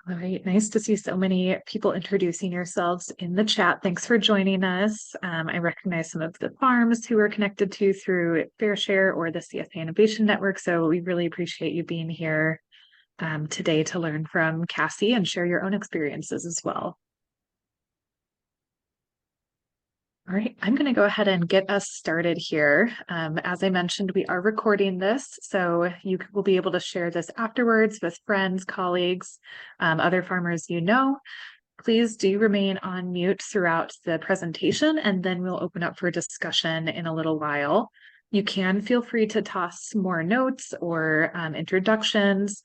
All right, nice to see so many people introducing yourselves in the chat. Thanks for joining us. I recognize some of the farms who are connected to through FairShare or the CSA Innovation Network, so we really appreciate you being here today to learn from Cassie and share your own experiences as well. All right, I'm going to go ahead and get us started here. As I mentioned, we are recording this, so you will be able to share this afterwards with friends, colleagues, other farmers you know. Please do remain on mute throughout the presentation, and then we'll open up for discussion in a little while. You can feel free to toss more notes or introductions.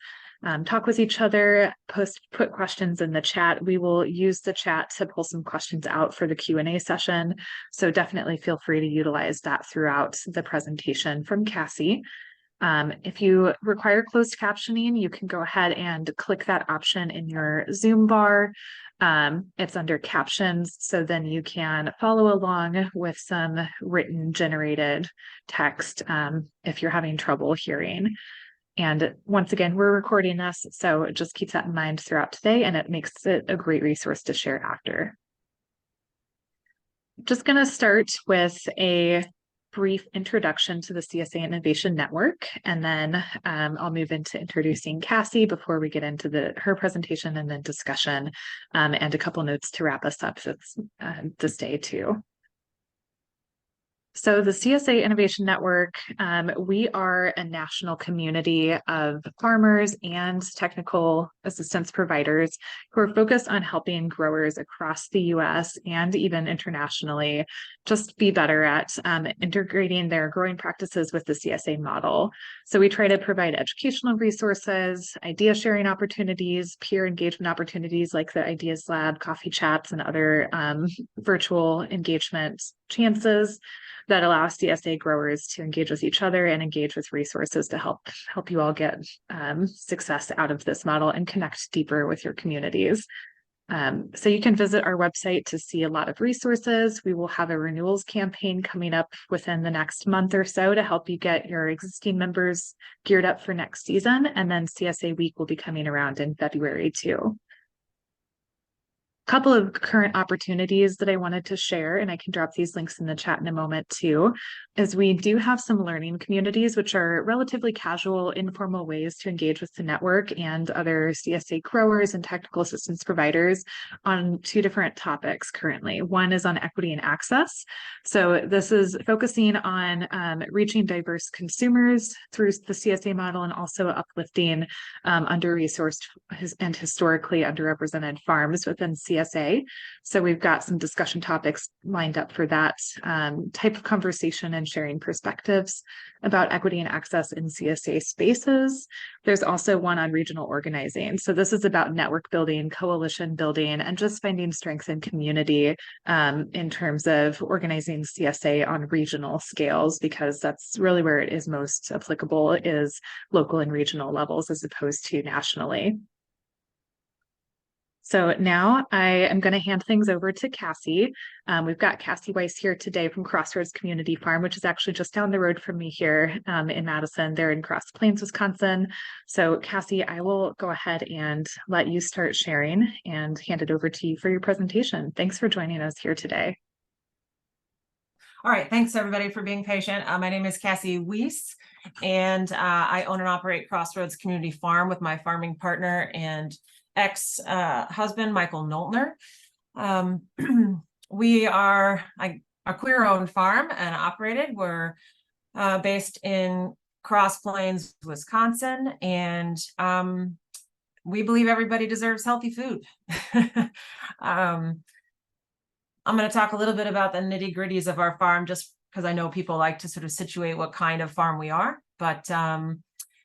Talk with each other, put questions in the chat. We will use the chat to pull some questions out for the Q&A session. So definitely feel free to utilize that throughout the presentation from Cassie. If you require closed captioning, you can go ahead and click that option in your Zoom bar. It's under captions, so then you can follow along with some written generated text if you're having trouble hearing. And once again, we're recording this, so just keep that in mind throughout today, and it makes it a great resource to share after. Just going to start with a brief introduction to the CSA Innovation Network, and then I'll move into introducing Cassie before we get into her presentation and then discussion, and a couple notes to wrap us up this day too. So the CSA Innovation Network, we are a national community of farmers and technical assistance providers who are focused on helping growers across the US and even internationally just be better at integrating their growing practices with the CSA model. So we try to provide educational resources, idea sharing opportunities, peer engagement opportunities like the Ideas Lab, coffee chats, and other virtual engagement chances that allow CSA growers to engage with each other and engage with resources to help you all get success out of this model and connect deeper with your communities. So you can visit our website to see a lot of resources. We will have a renewals campaign coming up within the next month or so to help you get your existing members geared up for next season. And then CSA Week will be coming around in February too. Couple of current opportunities that I wanted to share, and I can drop these links in the chat in a moment too, is we do have some learning communities, which are relatively casual, informal ways to engage with the network and other CSA growers and technical assistance providers on two different topics currently. One is on equity and access. So this is focusing on reaching diverse consumers through the CSA model and also uplifting under-resourced and historically underrepresented farms within CSA. So we've got some discussion topics lined up for that type of conversation and sharing perspectives about equity and access in CSA spaces. There's also one on regional organizing. So this is about network building, coalition building, and just finding strength in community in terms of organizing CSA on regional scales, because that's really where it is most applicable, is local and regional levels as opposed to nationally. So now I am going to hand things over to Cassie. We've got Cassie Weiss here today from Crossroads Community Farm, which is actually just down the road from me here in Madison. They're in Cross Plains, Wisconsin. So Cassie, I will go ahead and let you start sharing and hand it over to you for your presentation. Thanks for joining us here today. All right, thanks everybody for being patient. My name is Cassie Weiss, and I own and operate Crossroads Community Farm with my farming partner and ex-husband, Michael Noltner. We are a queer-owned farm and operated. We're based in Cross Plains, Wisconsin, and we believe everybody deserves healthy food. I'm going to talk a little bit about the nitty-gritties of our farm, just because I know people like to sort of situate what kind of farm we are. But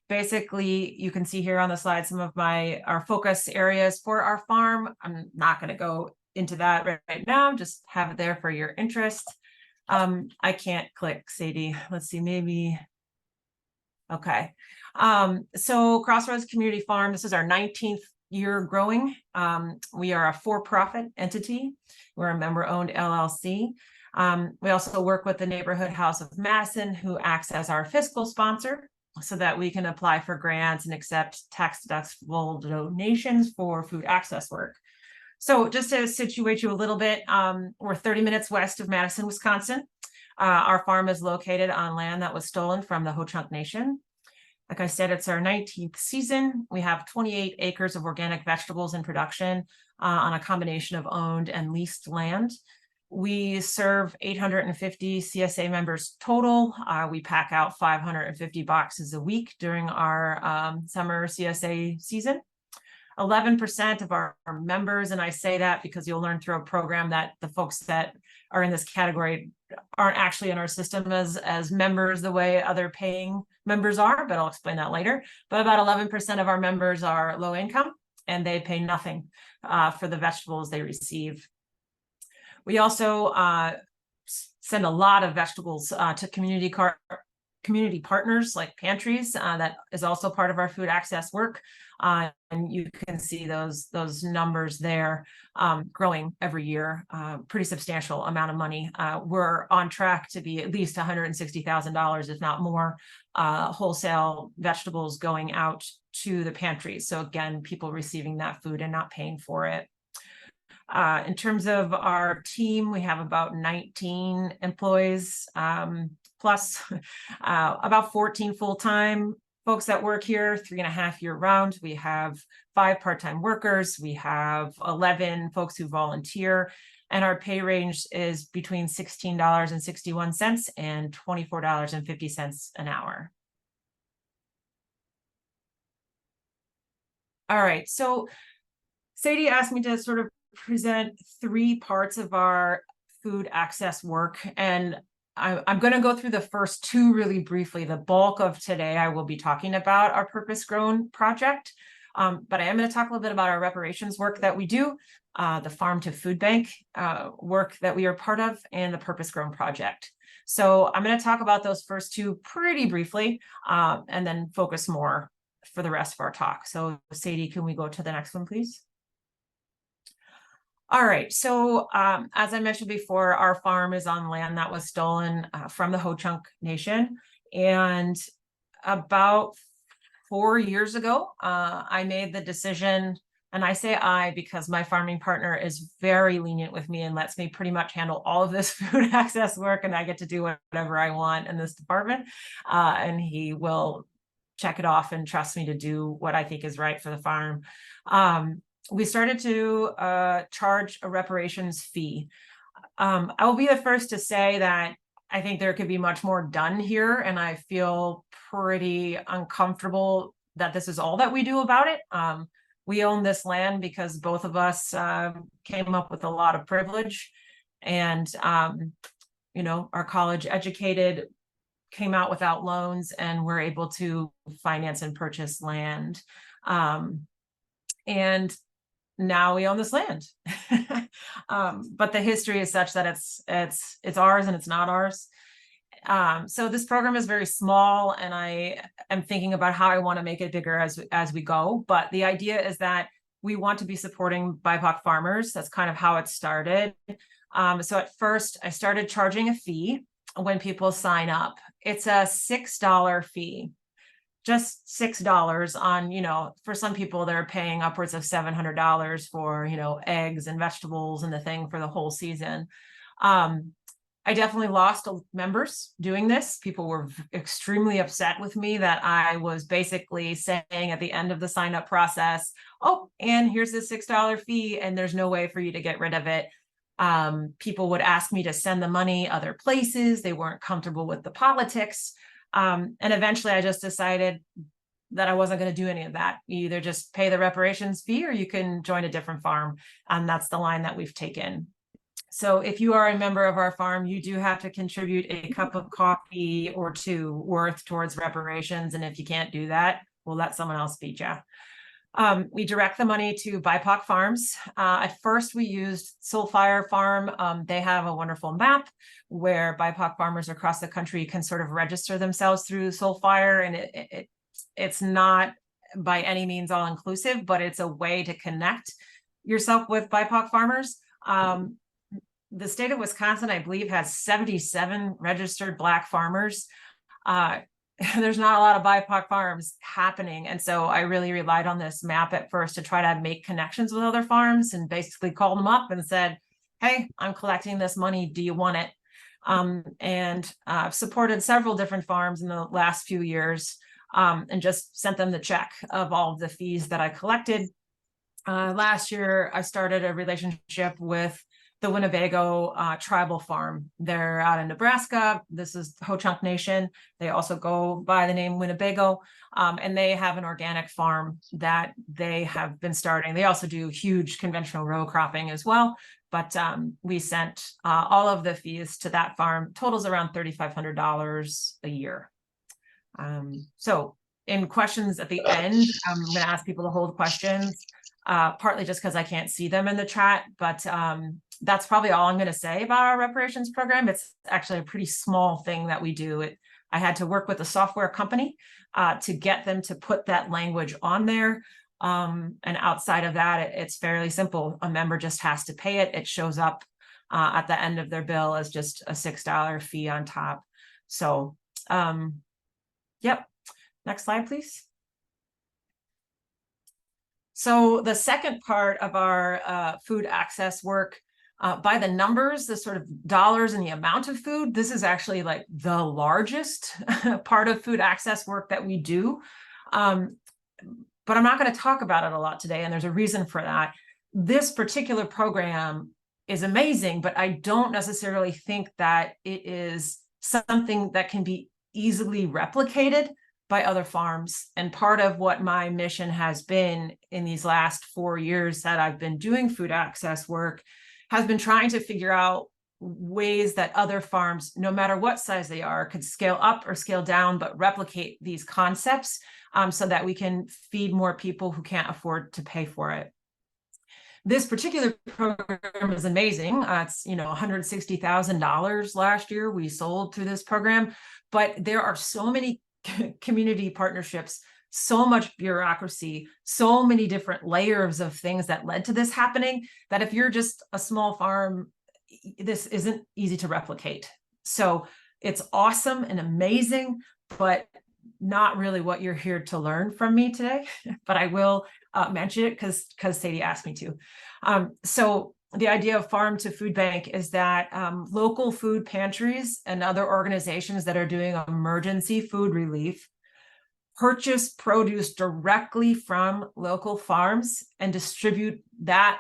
basically, you can see here on the slide some of our focus areas for our farm. I'm not going to go into that right now, just have it there for your interest. I can't click, Sadie. Let's see, maybe. Okay. So Crossroads Community Farm, this is our 19th year growing. We are a for-profit entity. We're a member-owned LLC. We also work with the Neighborhood House of Madison, who acts as our fiscal sponsor. so that we can apply for grants and accept tax-deductible donations for food access work. So just to situate you a little bit, we're 30 minutes west of Madison, Wisconsin. Our farm is located on land that was stolen from the Ho-Chunk Nation. Like I said, it's our 19th season. We have 28 acres of organic vegetables in production on a combination of owned and leased land. We serve 850 CSA members total. We pack out 550 boxes a week during our summer CSA season. 11% of our members, and I say that because you'll learn through a program that the folks that are in this category aren't actually in our system as members the way other paying members are, but I'll explain that later. But about 11% of our members are low income, and they pay nothing for the vegetables they receive. We also send a lot of vegetables to community partners like pantries. That is also part of our food access work. And you can see those numbers there growing every year, pretty substantial amount of money. We're on track to be at least $160,000, if not more, wholesale vegetables going out to the pantries. So again, people receiving that food and not paying for it. In terms of our team, we have about 19 employees, plus about 14 full-time folks that work here, 3.5 year round. We have 5 part-time workers. We have 11 folks who volunteer, and our pay range is between $16.61 and $24.50 an hour. All right, so Sadie asked me to sort of present 3 parts of our food access work, and I'm going to go through the first 2 really briefly. The bulk of today I will be talking about our Purpose Grown project, but I am going to talk a little bit about our reparations work that we do, the Farm to Food Bank work that we are part of, and the Purpose Grown project. So I'm going to talk about those first 2 pretty briefly, and then focus more for the rest of our talk. So Sadie, can we go to the next one, please? All right, so as I mentioned before, our farm is on land that was stolen from the Ho-Chunk Nation. And about 4 years ago, I made the decision, and I say I because my farming partner is very lenient with me and lets me pretty much handle all of this food access work, and I get to do whatever I want in this department. And he will check it off and trust me to do what I think is right for the farm. We started to charge a reparations fee. I will be the first to say that I think there could be much more done here, and I feel pretty uncomfortable that this is all that we do about it. We own this land because both of us came up with a lot of privilege, and you know, our college educated, came out without loans, and we're able to finance and purchase land. And now we own this land. But the history is such that it's ours and it's not ours. So this program is very small, and I am thinking about how I want to make it bigger as we go. But the idea is that we want to be supporting BIPOC farmers. That's kind of how it started. So at first I started charging a fee when people sign up. It's a $6 fee. Just $6 on, you know, for some people they're paying upwards of $700 for, you know, eggs and vegetables and the thing for the whole season. I definitely lost members doing this. People were extremely upset with me that I was basically saying at the end of the sign up process, oh, and here's the $6 fee, and there's no way for you to get rid of it. People would ask me to send the money other places. They weren't comfortable with the politics. And eventually I just decided that I wasn't going to do any of that. You either just pay the reparations fee or you can join a different farm. And that's the line that we've taken. So if you are a member of our farm, you do have to contribute a cup of coffee or 2 worth towards reparations. And if you can't do that, we'll let someone else beat you. We direct the money to BIPOC farms. At first, we used Soulfire Farm. They have a wonderful map where BIPOC farmers across the country can sort of register themselves through Soulfire, and it's not by any means all inclusive, but it's a way to connect yourself with BIPOC farmers. The state of Wisconsin, I believe, has 77 registered Black farmers. there's not a lot of BIPOC farms happening. And so I really relied on this map at first to try to make connections with other farms, and basically called them up and said, hey, I'm collecting this money. Do you want it? And I've supported several different farms in the last few years, and just sent them the check of all of the fees that I collected. Last year, I started a relationship with the Winnebago tribal farm. They're out in Nebraska. This is Ho-Chunk Nation. They also go by the name Winnebago, and they have an organic farm that they have been starting. They also do huge conventional row cropping as well. But we sent all of the fees to that farm, totals around $3,500 a year. So in questions at the end, I'm going to ask people to hold questions, partly just because I can't see them in the chat, but that's probably all I'm going to say about our reparations program. It's actually a pretty small thing that we do. I had to work with a software company to get them to put that language on there. And outside of that, it's fairly simple. A member just has to pay it. It shows up at the end of their bill as just a $6 fee on top. So, yep. Next slide, please. So the second part of our food access work, by the numbers, the sort of dollars and the amount of food, this is actually like the largest part of food access work that we do. But I'm not going to talk about it a lot today, and there's a reason for that. This particular program is amazing, but I don't necessarily think that it is something that can be easily replicated by other farms. And part of what my mission has been in these last 4 years that I've been doing food access work has been trying to figure out ways that other farms, no matter what size they are, could scale up or scale down, but replicate these concepts so that we can feed more people who can't afford to pay for it. This particular program is amazing. It's, $160,000 last year we sold through this program, but there are so many community partnerships, so much bureaucracy, so many different layers of things that led to this happening, that if you're just a small farm, this isn't easy to replicate. So it's awesome and amazing, but not really what you're here to learn from me today. But I will mention it because Sadie asked me to. So the idea of farm to food bank is that local food pantries and other organizations that are doing emergency food relief purchase produce directly from local farms and distribute those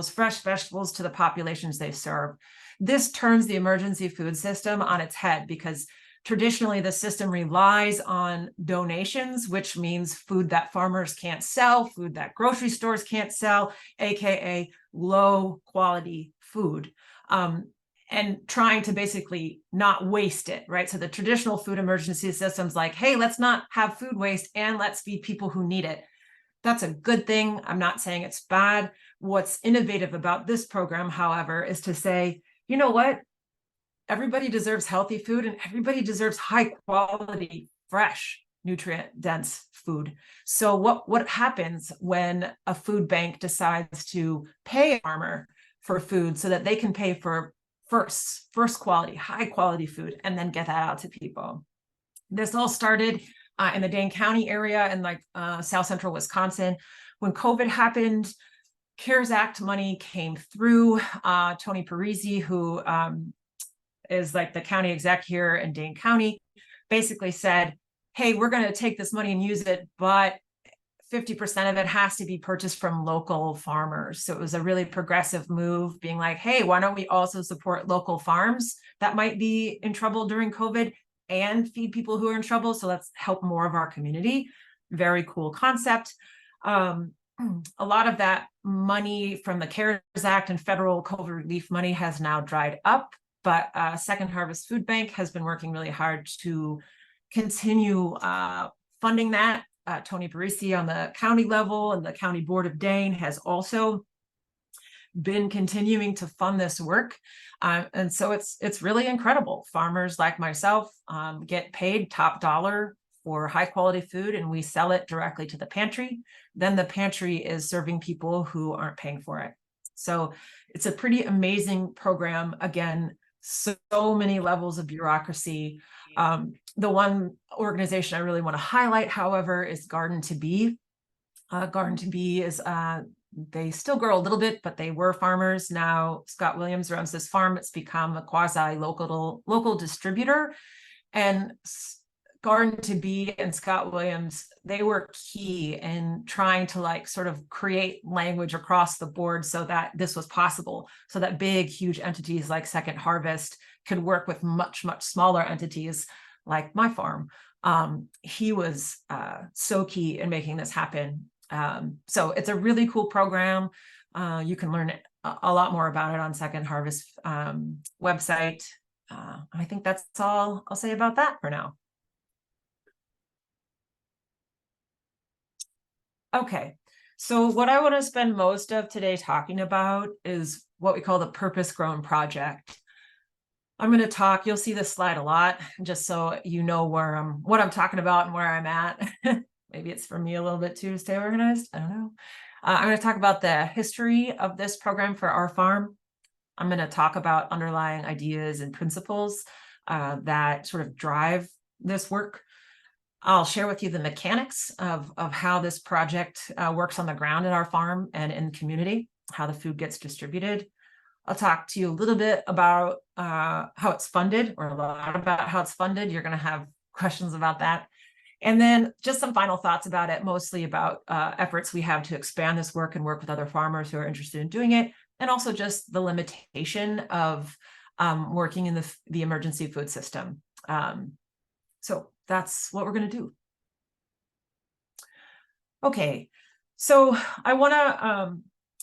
fresh vegetables to the populations they serve. This turns the emergency food system on its head, because traditionally the system relies on donations, which means food that farmers can't sell, food that grocery stores can't sell, aka low quality food, and trying to basically not waste it, right? So the traditional food emergency system's like, hey, let's not have food waste and let's feed people who need it. That's a good thing. I'm not saying it's bad. What's innovative about this program, however, is to say, you know what? Everybody deserves healthy food, and everybody deserves high quality, fresh, nutrient dense food. So what happens when a food bank decides to pay a farmer for food so that they can pay for first quality, high quality food, and then get that out to people? This all started in the Dane County area in South Central Wisconsin. When COVID happened, CARES Act money came through. Tony Parisi, who is like the county exec here in Dane County, basically said, hey, we're going to take this money and use it, but 50% of it has to be purchased from local farmers. So it was a really progressive move, being like, hey, why don't we also support local farms that might be in trouble during COVID and feed people who are in trouble? So let's help more of our community. Very cool concept. A lot of that money from the CARES Act and federal COVID relief money has now dried up, but Second Harvest Food Bank has been working really hard to continue funding that. Tony Parisi on the county level and the County Board of Dane has also been continuing to fund this work. And so it's really incredible. Farmers like myself get paid top dollar for high quality food, and we sell it directly to the pantry. Then the pantry is serving people who aren't paying for it. So it's a pretty amazing program. Again, so many levels of bureaucracy. The one organization I really want to highlight, however, is Garden to Be. Garden to Be is, they still grow a little bit, but they were farmers. Now Scott Williams runs this farm. It's become a quasi-local distributor. And Garden to Be and Scott Williams, they were key in trying to like sort of create language across the board so that this was possible, so that big, huge entities like Second Harvest could work with much, much smaller entities like my farm. He was so key in making this happen. So it's a really cool program. You can learn a lot more about it on Second Harvest website. I think that's all I'll say about that for now. Okay, so what I want to spend most of today talking about is what we call the Purpose Grown Project. I'm going to talk, you'll see this slide a lot, just so you know what I'm talking about and where I'm at. Maybe it's for me a little bit too to stay organized. I don't know. I'm going to talk about the history of this program for our farm. I'm going to talk about underlying ideas and principles that sort of drive this work. I'll share with you the mechanics of how this project works on the ground at our farm and in the community, how the food gets distributed. I'll talk to you a little bit about how it's funded, or a lot about how it's funded. You're going to have questions about that. And then just some final thoughts about it, mostly about efforts we have to expand this work and work with other farmers who are interested in doing it, and also just the limitation of working in the emergency food system. So that's what we're going to do. Okay, so I want to,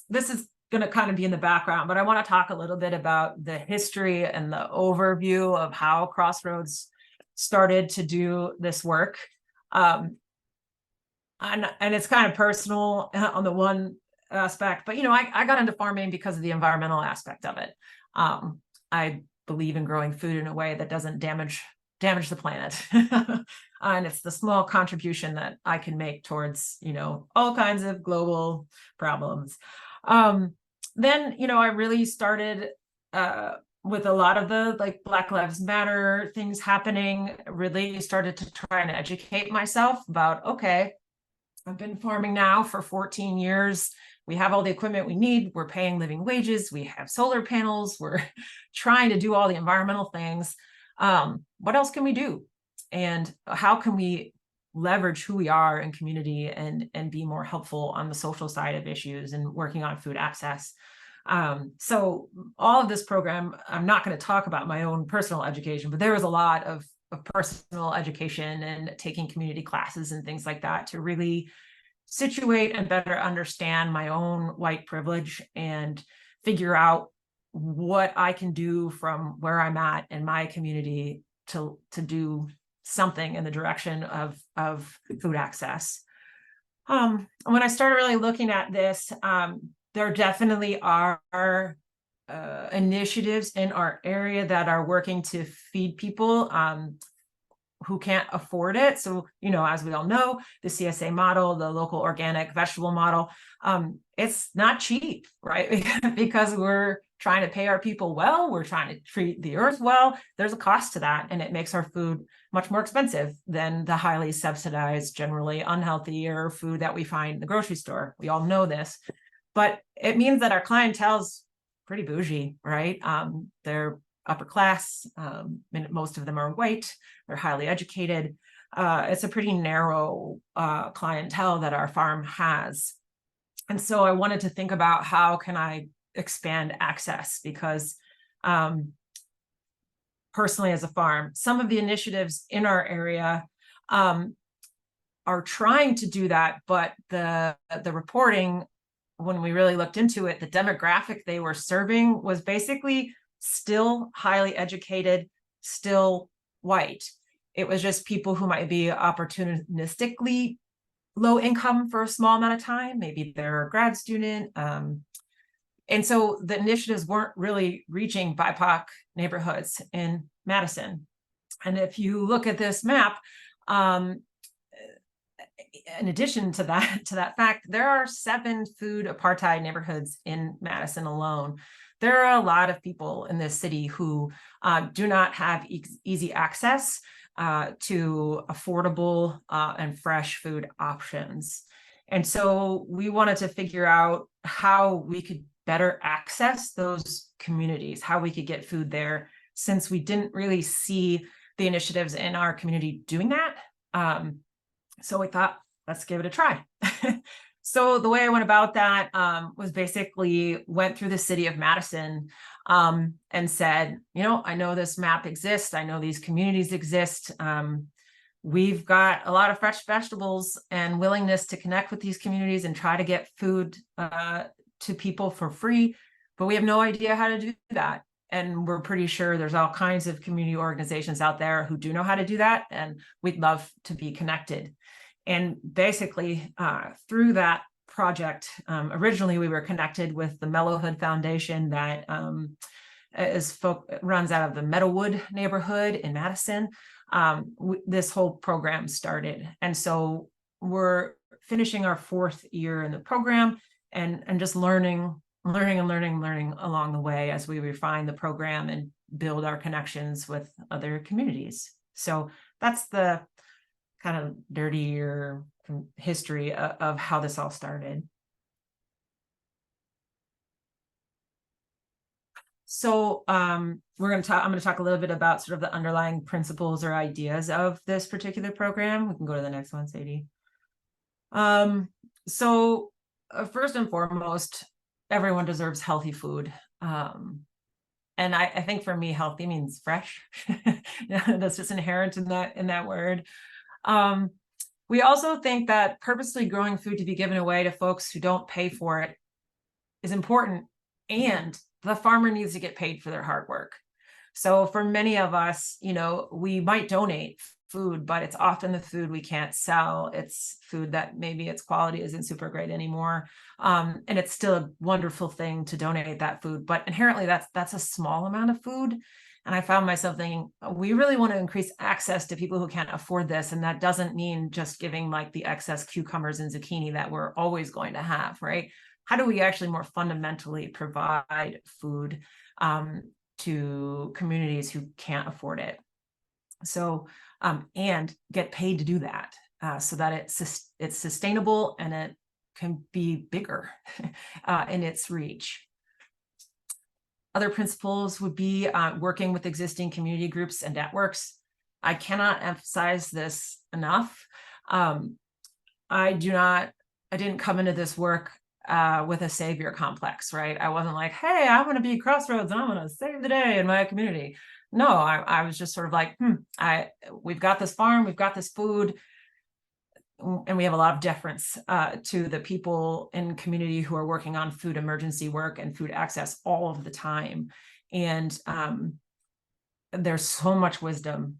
this is going to kind of be in the background, but I want to talk a little bit about the history and the overview of how Crossroads started to do this work. And it's kind of personal on the one aspect, but I got into farming because of the environmental aspect of it. I believe in growing food in a way that doesn't damage the planet. And it's the small contribution that I can make towards, all kinds of global problems. Then, I really started with a lot of the Black Lives Matter things happening, really started to try and educate myself about, okay, I've been farming now for 14 years. We have all the equipment we need. We're paying living wages. We have solar panels. We're trying to do all the environmental things. What else can we do? And how can we leverage who we are in community and be more helpful on the social side of issues and working on food access? So all of this program, I'm not going to talk about my own personal education, but there was a lot of personal education and taking community classes and things like that to really situate and better understand my own white privilege and figure out what I can do from where I'm at in my community to do something in the direction of food access. When I started really looking at this, there definitely are initiatives in our area that are working to feed people who can't afford it. So, as we all know, the CSA model, the local organic vegetable model, it's not cheap, right? Because we're trying to pay our people well, we're trying to treat the earth well. There's a cost to that, and it makes our food much more expensive than the highly subsidized, generally unhealthier food that we find in the grocery store. We all know this, but it means that our clientele's pretty bougie, right? They're upper class, most of them are white, they're highly educated. It's a pretty narrow clientele that our farm has. And so I wanted to think about how can I expand access, because personally as a farm, some of the initiatives in our area are trying to do that, but the reporting, when we really looked into it, the demographic they were serving was basically still highly educated, still white. It was just people who might be opportunistically low income for a small amount of time. Maybe they're a grad student. And so the initiatives weren't really reaching BIPOC neighborhoods in Madison. And if you look at this map, in addition to that fact, there are 7 food apartheid neighborhoods in Madison alone. there are a lot of people in this city who do not have easy access to affordable and fresh food options. And so we wanted to figure out how we could better access those communities, how we could get food there, since we didn't really see the initiatives in our community doing that. So we thought, let's give it a try. So the way I went about that was basically went through the city of Madison and said, I know this map exists. I know these communities exist. We've got a lot of fresh vegetables and willingness to connect with these communities and try to get food to people for free, but we have no idea how to do that. And we're pretty sure there's all kinds of community organizations out there who do know how to do that, and we'd love to be connected. And basically, through that project, originally we were connected with the Mellowhood Foundation that runs out of the Meadowwood neighborhood in Madison. This whole program started. And so we're finishing our 4th year in the program and just learning along the way as we refine the program and build our connections with other communities. So that's the kind of dirtier history of how this all started. So I'm going to talk a little bit about sort of the underlying principles or ideas of this particular program. We can go to the next one, Sadie. So first and foremost, everyone deserves healthy food. And I think for me, healthy means fresh. That's just inherent in that word. We also think that purposely growing food to be given away to folks who don't pay for it is important, and the farmer needs to get paid for their hard work. So for many of us, we might donate food, but it's often the food we can't sell. It's food that maybe its quality isn't super great anymore. And it's still a wonderful thing to donate that food, but inherently that's a small amount of food. And I found myself thinking, we really want to increase access to people who can't afford this. And that doesn't mean just giving like the excess cucumbers and zucchini that we're always going to have, right? How do we actually more fundamentally provide food to communities who can't afford it? So, and get paid to do that so that it's sustainable and it can be bigger in its reach. Other principles would be working with existing community groups and networks. I cannot emphasize this enough. I didn't come into this work with a savior complex, right? I wasn't like, hey, I want to be Crossroads and I'm going to save the day in my community. No, I was just sort of like, we've got this farm, we've got this food, and we have a lot of deference to the people in community who are working on food emergency work and food access all of the time. And there's so much wisdom.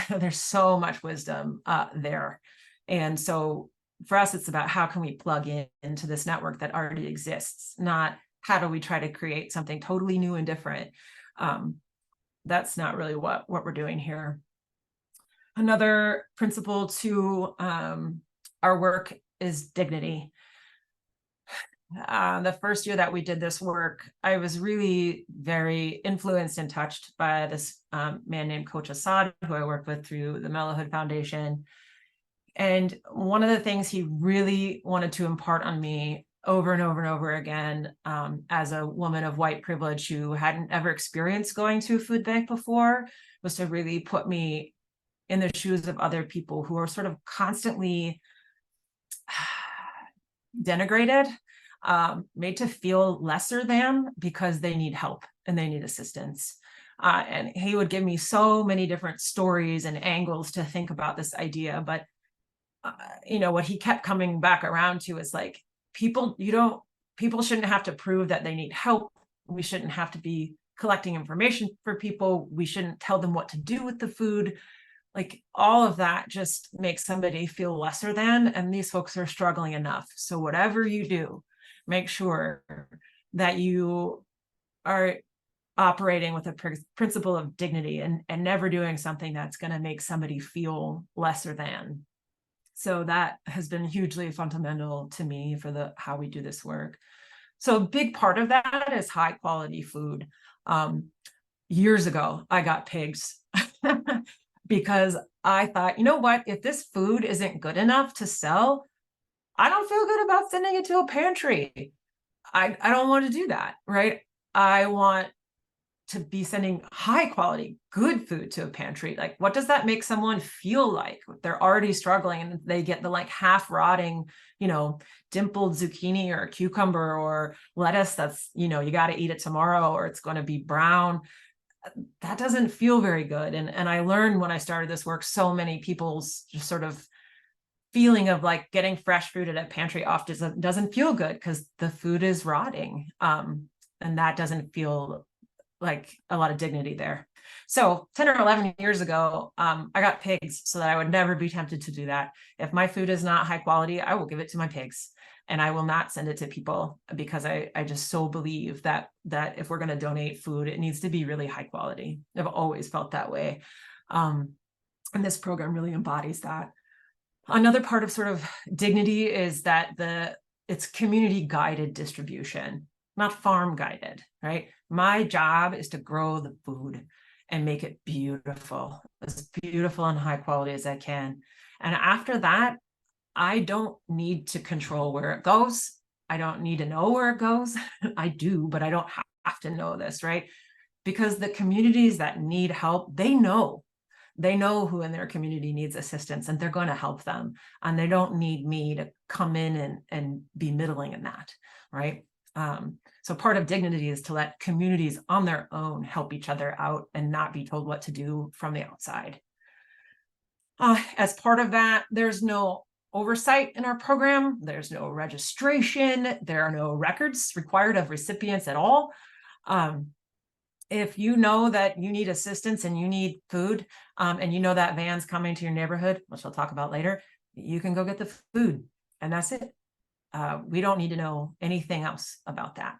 There's so much wisdom there. And so for us, it's about how can we plug into this network that already exists, not how do we try to create something totally new and different. That's not really what we're doing here. Another principle to our work is dignity. The first year that we did this work, I was really very influenced and touched by this man named Coach Assad, who I worked with through the Mellowhood Foundation. And one of the things he really wanted to impart on me over and over and over again, as a woman of white privilege who hadn't ever experienced going to a food bank before, was to really put me in the shoes of other people who are sort of constantly denigrated, made to feel lesser than because they need help and they need assistance. And he would give me so many different stories and angles to think about this idea. But, what he kept coming back around to is like, people shouldn't have to prove that they need help. We shouldn't have to be collecting information for people. We shouldn't tell them what to do with the food. Like all of that just makes somebody feel lesser than, and these folks are struggling enough. So whatever you do, make sure that you are operating with a principle of dignity and never doing something that's going to make somebody feel lesser than. So that has been hugely fundamental to me for how we do this work. So a big part of that is high quality food. Years ago, I got pigs because I thought, you know what, if this food isn't good enough to sell, I don't feel good about sending it to a pantry. I don't want to do that, right? I want to be sending high quality, good food to a pantry. Like, what does that make someone feel like? They're already struggling and they get the like half rotting, dimpled zucchini or cucumber or lettuce that's, you got to eat it tomorrow or it's going to be brown. That doesn't feel very good. And I learned when I started this work, so many people's just sort of feeling of like getting fresh food at a pantry often doesn't feel good because the food is rotting. And that doesn't feel like a lot of dignity there. So 10 or 11 years ago, I got pigs so that I would never be tempted to do that. If my food is not high quality, I will give it to my pigs and I will not send it to people because I just so believe that if we're going to donate food, it needs to be really high quality. I've always felt that way. And this program really embodies that. Another part of sort of dignity is that it's community guided distribution, not farm guided, right? My job is to grow the food and make it beautiful, as beautiful and high quality as I can. And after that, I don't need to control where it goes. I don't need to know where it goes. I do, but I don't have to know this, right? Because the communities that need help, they know who in their community needs assistance and they're going to help them. And they don't need me to come in and be middling in that, right? So part of dignity is to let communities on their own help each other out and not be told what to do from the outside. As part of that, there's no oversight in our program. There's no registration. There are no records required of recipients at all. If you know that you need assistance and you need food, and you know that van's coming to your neighborhood, which I'll talk about later, you can go get the food and that's it. We don't need to know anything else about that.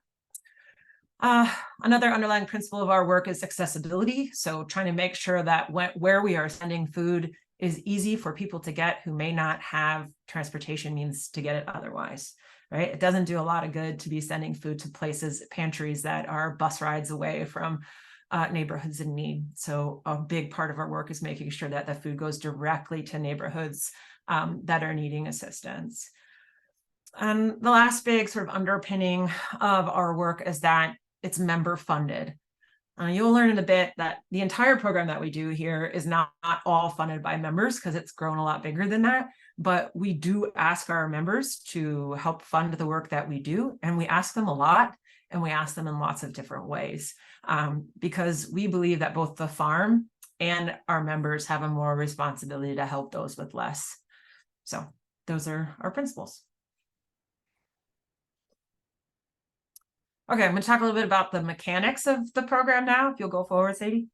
Another underlying principle of our work is accessibility. So trying to make sure that where we are sending food is easy for people to get who may not have transportation means to get it otherwise, right? It doesn't do a lot of good to be sending food to places, pantries that are bus rides away from neighborhoods in need. So a big part of our work is making sure that the food goes directly to neighborhoods that are needing assistance. And the last big sort of underpinning of our work is that it's member funded. You'll learn in a bit that the entire program that we do here is not all funded by members because it's grown a lot bigger than that. But we do ask our members to help fund the work that we do. And we ask them a lot and we ask them in lots of different ways because we believe that both the farm and our members have a more responsibility to help those with less. So those are our principles. Okay, I'm going to talk a little bit about the mechanics of the program now, if you'll go forward, Sadie.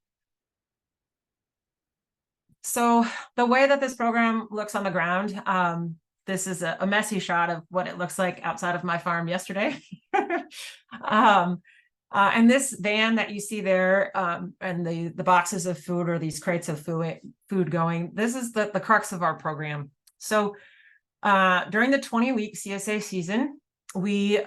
So the way that this program looks on the ground, this is a messy shot of what it looks like outside of my farm yesterday. And this van that you see there and the boxes of food or these crates of food going, this is the crux of our program. So during the 20-week CSA season, we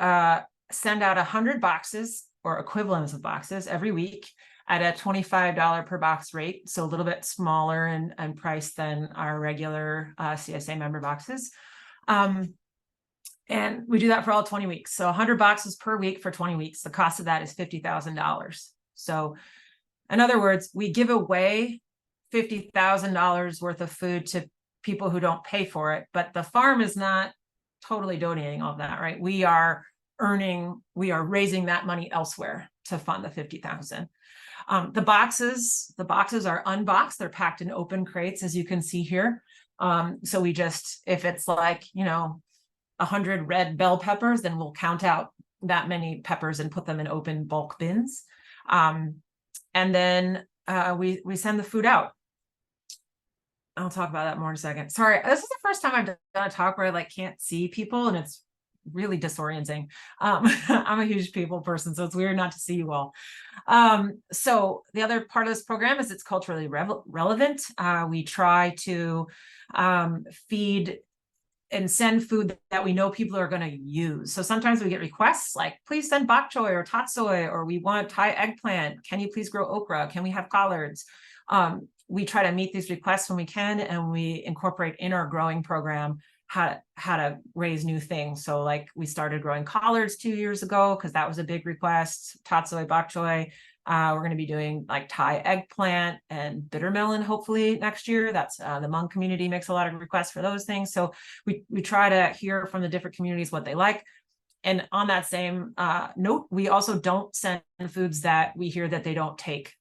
send out 100 boxes or equivalents of boxes every week at a $25 per box rate. So a little bit smaller and priced than our regular CSA member boxes. And we do that for all 20 weeks. So 100 boxes per week for 20 weeks. The cost of that is $50,000. So in other words, we give away $50,000 worth of food to people who don't pay for it, but the farm is not totally donating all of that, right? We are raising that money elsewhere to fund the 50,000. The boxes are unboxed. They're packed in open crates, as you can see here. So we just, if it's like, 100 red bell peppers, then we'll count out that many peppers and put them in open bulk bins. And then we send the food out. I'll talk about that more in a second. Sorry, this is the first time I've done a talk where I can't see people and it's really disorienting. I'm a huge people person, so it's weird not to see you all. So the other part of this program is it's culturally relevant. We try to feed and send food that we know people are going to use. So sometimes we get requests like, please send bok choy or tatsoi, or we want Thai eggplant. Can you please grow okra? Can we have collards? We try to meet these requests when we can, and we incorporate in our growing program how to raise new things. So like we started growing collards 2 years ago because that was a big request. Tatsoi, bok choy. We're going to be doing like Thai eggplant and bitter melon hopefully next year. That's the Hmong community makes a lot of requests for those things. So we try to hear from the different communities what they like. And on that same note, we also don't send foods that we hear that they don't take.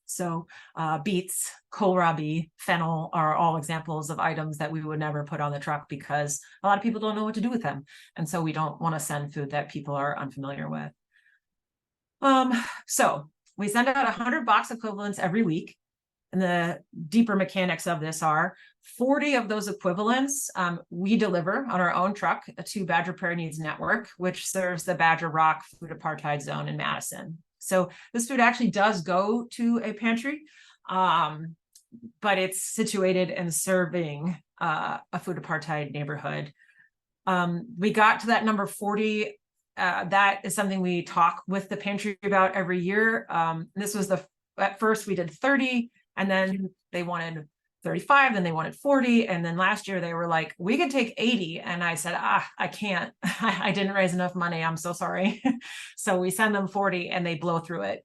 So beets, kohlrabi, fennel are all examples of items that we would never put on the truck because a lot of people don't know what to do with them. And so we don't want to send food that people are unfamiliar with. So we send out 100 box equivalents every week. And the deeper mechanics of this are 40 of those equivalents we deliver on our own truck to Badger Prairie Needs Network, which serves the Badger Rock Food Apartheid Zone in Madison. So this food actually does go to a pantry, but it's situated and serving a food apartheid neighborhood. We got to that number 40. That is something we talk with the pantry about every year. This was at first we did 30, and then they wanted 35, then they wanted 40. And then last year they were like, we could take 80. And I said, I can't, I didn't raise enough money. I'm so sorry. So we send them 40 and they blow through it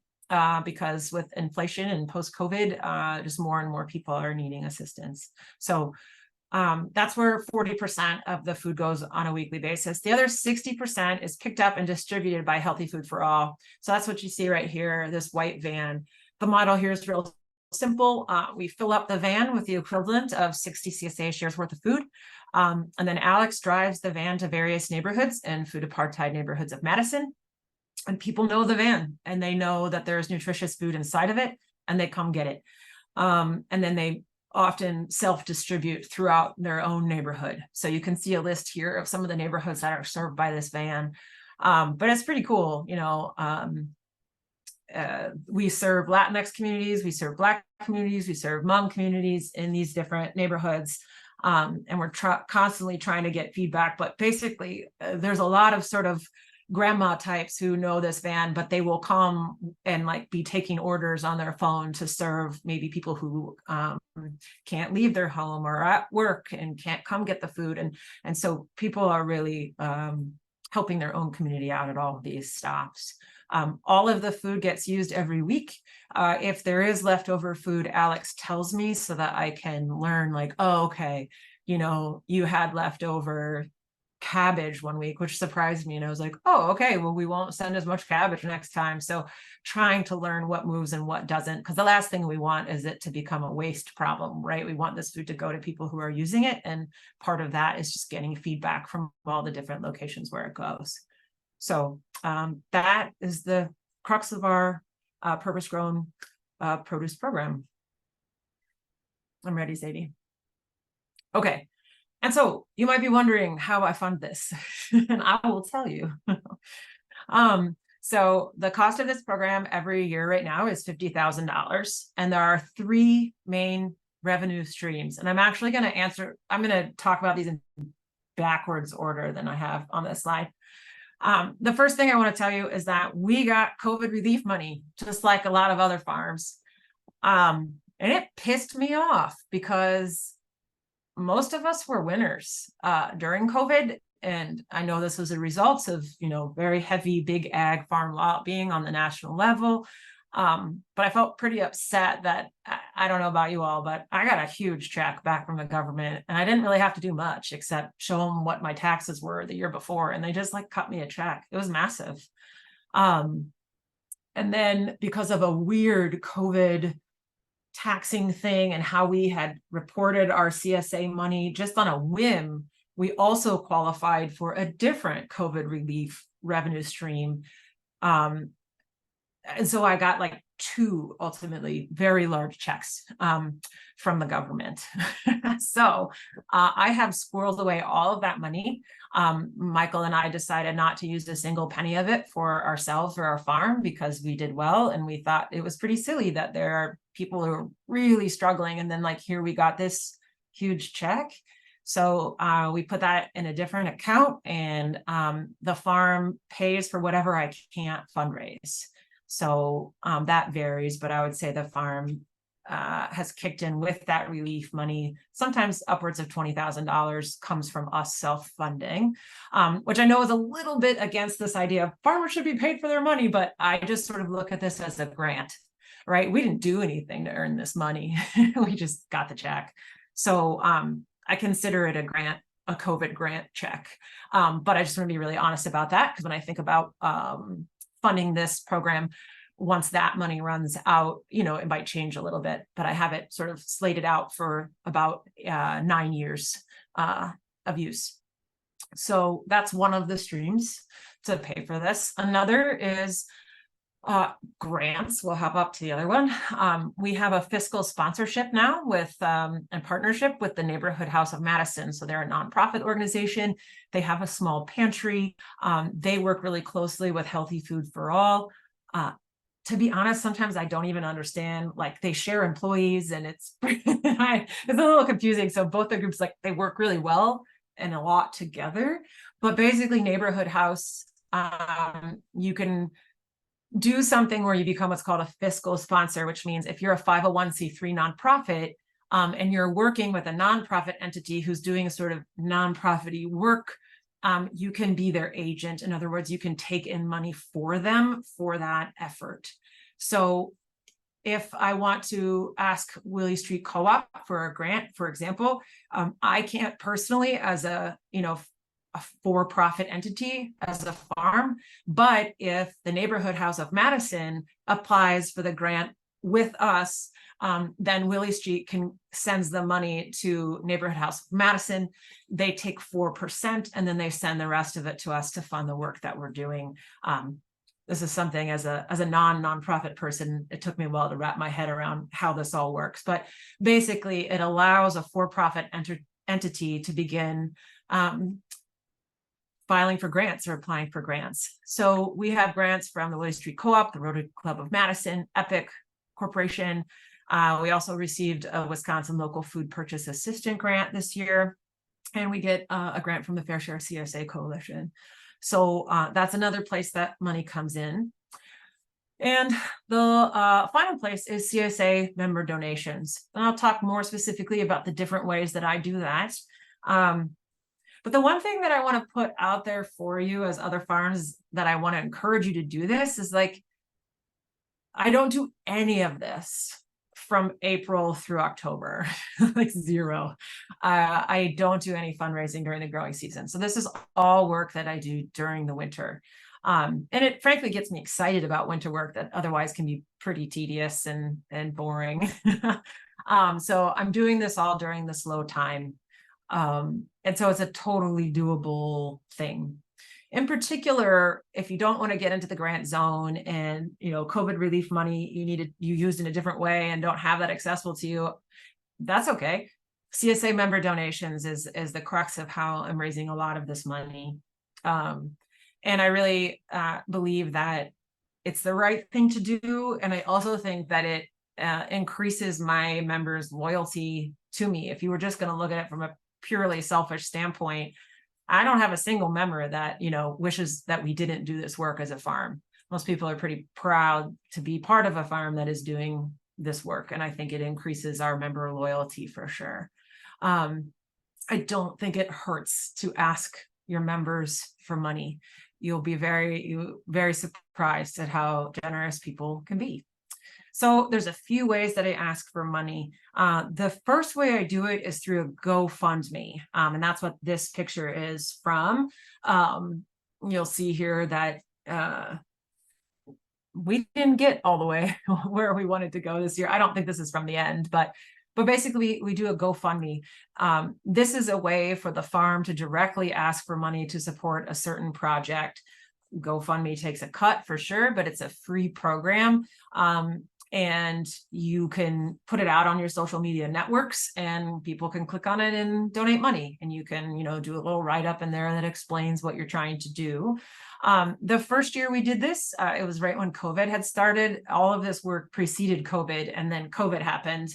because with inflation and post-COVID, just more and more people are needing assistance. So that's where 40% of the food goes on a weekly basis. The other 60% is picked up and distributed by Healthy Food for All. So that's what you see right here, this white van. The model here is real simple. We fill up the van with the equivalent of 60 CSA shares worth of food. And then Alex drives the van to various neighborhoods and food apartheid neighborhoods of Madison. And people know the van and they know that there's nutritious food inside of it and they come get it. And then they often self-distribute throughout their own neighborhood. So you can see a list here of some of the neighborhoods that are served by this van. But it's pretty cool, you know. We serve Latinx communities, we serve Black communities, we serve Hmong communities in these different neighborhoods. And we're constantly trying to get feedback. But basically, there's a lot of sort of grandma types who know this van, but they will come and like be taking orders on their phone to serve maybe people who can't leave their home or at work and can't come get the food. And so people are really helping their own community out at all of these stops. All of the food gets used every week. If there is leftover food, Alex tells me so that I can learn like, oh, okay, you know, you had leftover cabbage one week, which surprised me. And I was like, oh, okay, well, we won't send as much cabbage next time. So trying to learn what moves and what doesn't, because the last thing we want is it to become a waste problem, right? We want this food to go to people who are using it. And part of that is just getting feedback from all the different locations where it goes. So that is the crux of our purpose-grown produce program. I'm ready, Sadie. Okay. And so you might be wondering how I fund this, and I will tell you. So the cost of this program every year right now is $50,000, and there are 3 main revenue streams. And I'm actually going to talk about these in backwards order than I have on this slide. The first thing I want to tell you is that we got COVID relief money, just like a lot of other farms. And it pissed me off because most of us were winners during COVID. And I know this was a result of, you know, very heavy big ag farm lobbying on the national level. But I felt pretty upset that, I don't know about you all, but I got a huge check back from the government and I didn't really have to do much except show them what my taxes were the year before. And they just like cut me a check. It was massive. And then because of a weird COVID taxing thing and how we had reported our CSA money just on a whim, we also qualified for a different COVID relief revenue stream. And so I got like 2 ultimately very large checks from the government. So I have squirreled away all of that money. Michael and I decided not to use a single penny of it for ourselves or our farm because we did well. And we thought it was pretty silly that there are people who are really struggling. And then like, here we got this huge check. So we put that in a different account, and the farm pays for whatever I can't fundraise. So that varies, but I would say the farm has kicked in with that relief money. Sometimes upwards of $20,000 comes from us self-funding, which I know is a little bit against this idea of farmers should be paid for their money, but I just sort of look at this as a grant, right? We didn't do anything to earn this money. We just got the check. So I consider it a grant, a COVID grant check. But I just want to be really honest about that, because when I think about funding this program, once that money runs out, it might change a little bit, but I have it sort of slated out for about 9 years of use. So that's one of the streams to pay for this. Another is grants. We'll hop up to the other one. We have a fiscal sponsorship now with and partnership with the Neighborhood House of Madison. So they're a nonprofit organization. They have a small pantry. They work really closely with Healthy Food for All. To be honest, sometimes I don't even understand, like they share employees, and it's it's a little confusing. So both the groups, like they work really well and a lot together, but basically Neighborhood House, you can do something where you become what's called a fiscal sponsor, which means if you're a 501c3 nonprofit, and you're working with a nonprofit entity who's doing sort of nonprofit-y work, you can be their agent. In other words, you can take in money for them for that effort. So if I want to ask Willie Street Co-op for a grant, for example, I can't personally, as a for-profit entity, as a farm, but if the Neighborhood House of Madison applies for the grant with us, then Willie Street sends the money to Neighborhood House of Madison. They take 4%, and then they send the rest of it to us to fund the work that we're doing. This is something, as a nonprofit person, it took me a while to wrap my head around how this all works. But basically, it allows a for-profit entity to begin filing for grants or applying for grants. So we have grants from the Willie Street Co-op, the Rotary Club of Madison, Epic Corporation. We also received a Wisconsin Local Food Purchase Assistant grant this year, and we get a grant from the Fair Share CSA Coalition. So that's another place that money comes in. And the final place is CSA member donations. And I'll talk more specifically about the different ways that I do that. But the one thing that I want to put out there for you as other farms, that I want to encourage you to do this, is like, I don't do any of this from April through October, like zero. I don't do any fundraising during the growing season. So this is all work that I do during the winter. And it frankly gets me excited about winter work that otherwise can be pretty tedious and boring. So I'm doing this all during the slow time. And so it's a totally doable thing. In particular, if you don't want to get into the grant zone and, COVID relief money you used in a different way and don't have that accessible to you, that's okay. CSA member donations is the crux of how I'm raising a lot of this money. And I really believe that it's the right thing to do. And I also think that it increases my members' loyalty to me. If you were just going to look at it from a purely selfish standpoint, I don't have a single member that, wishes that we didn't do this work as a farm. Most people are pretty proud to be part of a farm that is doing this work. And I think it increases our member loyalty for sure. I don't think it hurts to ask your members for money. You'll be very surprised at how generous people can be. So there's a few ways that I ask for money. The first way I do it is through a GoFundMe. And that's what this picture is from. You'll see here that we didn't get all the way where we wanted to go this year. I don't think this is from the end, but basically we do a GoFundMe. This is a way for the farm to directly ask for money to support a certain project. GoFundMe takes a cut for sure, but it's a free program. And you can put it out on your social media networks, and people can click on it and donate money. And you can, do a little write-up in there that explains what you're trying to do. The first year we did this, it was right when COVID had started. All of this work preceded COVID, and then COVID happened.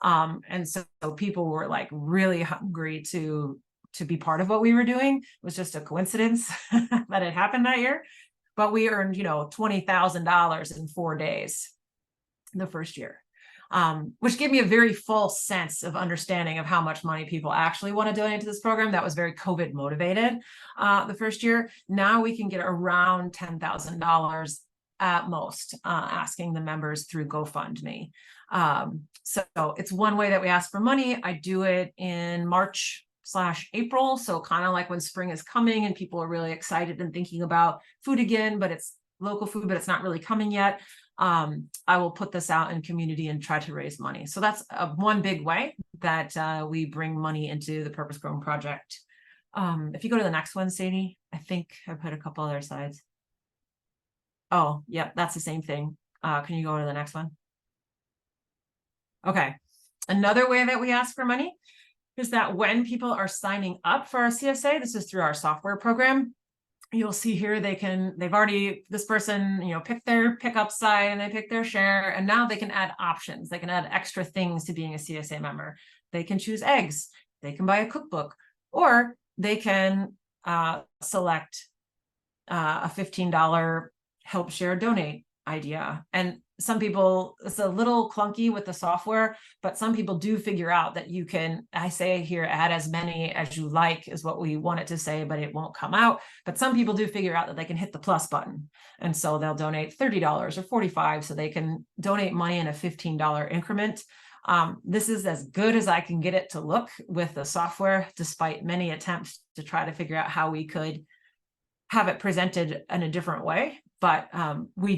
And so people were like really hungry to be part of what we were doing. It was just a coincidence that it happened that year. But we earned, $20,000 in 4 days the first year, which gave me a very full sense of understanding of how much money people actually want to donate to this program. That was very COVID motivated the first year. Now we can get around $10,000 at most, asking the members through GoFundMe. So it's one way that we ask for money. I do it in March/April. So kind of like when spring is coming and people are really excited and thinking about food again, but it's local food, but it's not really coming yet. I will put this out in community and try to raise money. So that's one big way that we bring money into the Purpose Grown Project. If you go to the next one, Sadie, I think I put a couple other slides. Oh, yeah, that's the same thing. Can you go to the next one? Okay. Another way that we ask for money is that when people are signing up for our CSA, this is through our software program, you'll see here they've already, this person, picked their pickup site and they picked their share, and now they can add options. They can add extra things to being a CSA member. They can choose eggs, they can buy a cookbook, or they can select a $15 help share donate idea. And some people, it's a little clunky with the software, but some people do figure out that you can, I say here, add as many as you like is what we want it to say, but it won't come out. But some people do figure out that they can hit the plus button. And so they'll donate $30 or $45, so they can donate money in a $15 increment. This is as good as I can get it to look with the software, despite many attempts to try to figure out how we could have it presented in a different way. But we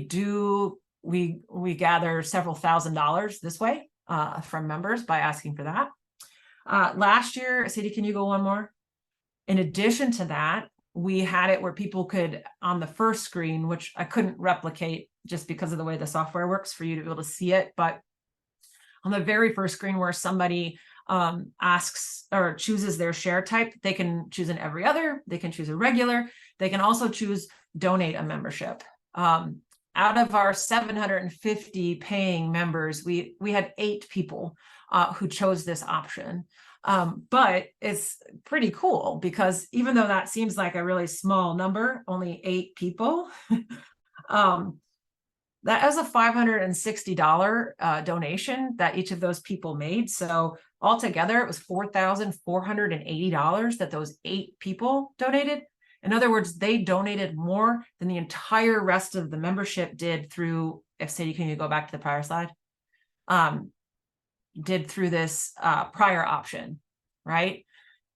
gather several $1,000s this way from members by asking for that. Last year, Sadie, can you go one more? In addition to that, we had it where people could, on the first screen, which I couldn't replicate just because of the way the software works for you to be able to see it, but on the very first screen where somebody asks or chooses their share type, they can choose an every other, they can choose a regular, they can also choose donate a membership. Out of our 750 paying members, we had 8 people who chose this option. But it's pretty cool because even though that seems like a really small number, only 8 people, that is a $560 donation that each of those people made. So altogether, it was $4,480 that those 8 people donated. In other words, they donated more than the entire rest of the membership did through, if Sadie, can you go back to the prior slide? Did through this prior option, right?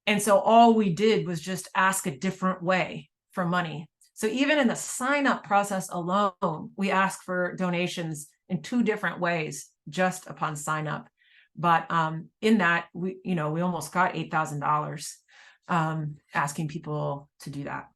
And so all we did was just ask a different way for money. So even in the sign-up process alone, we ask for donations in 2 different ways just upon sign-up. But in that, we almost got $8,000 asking people to do that.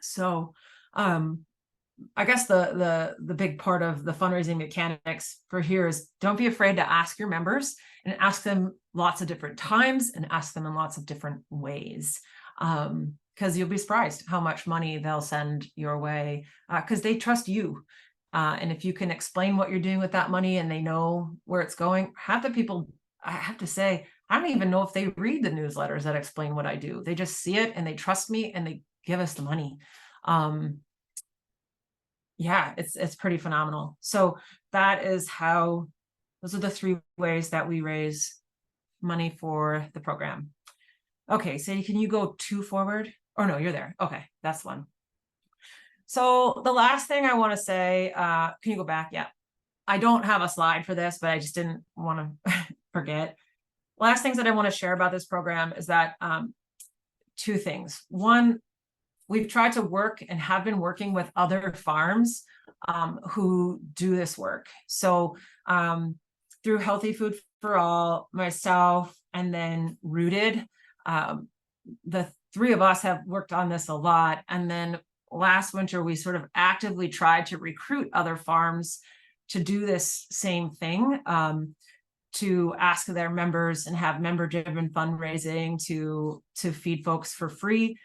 So I guess the big part of the fundraising mechanics for here is don't be afraid to ask your members and ask them lots of different times and ask them in lots of different ways. Because you'll be surprised how much money they'll send your way because they trust you. And if you can explain what you're doing with that money and they know where it's going, half the people, I have to say, I don't even know if they read the newsletters that explain what I do. They just see it and they trust me and they give us the money. Yeah, it's pretty phenomenal. So that is how, those are the 3 ways that we raise money for the program. Okay, Sadie, can you go 2 forward? Or no, you're there. Okay, that's one. So the last thing I want to say, can you go back? Yeah. I don't have a slide for this, but I just didn't want to forget. Last things that I want to share about this program is that 2 things. One, we've tried to work and have been working with other farms who do this work. So through Healthy Food for All, myself, and then Rooted, the 3 of us have worked on this a lot. And then last winter, we sort of actively tried to recruit other farms to do this same thing, to ask their members and have member-driven fundraising to feed folks for free,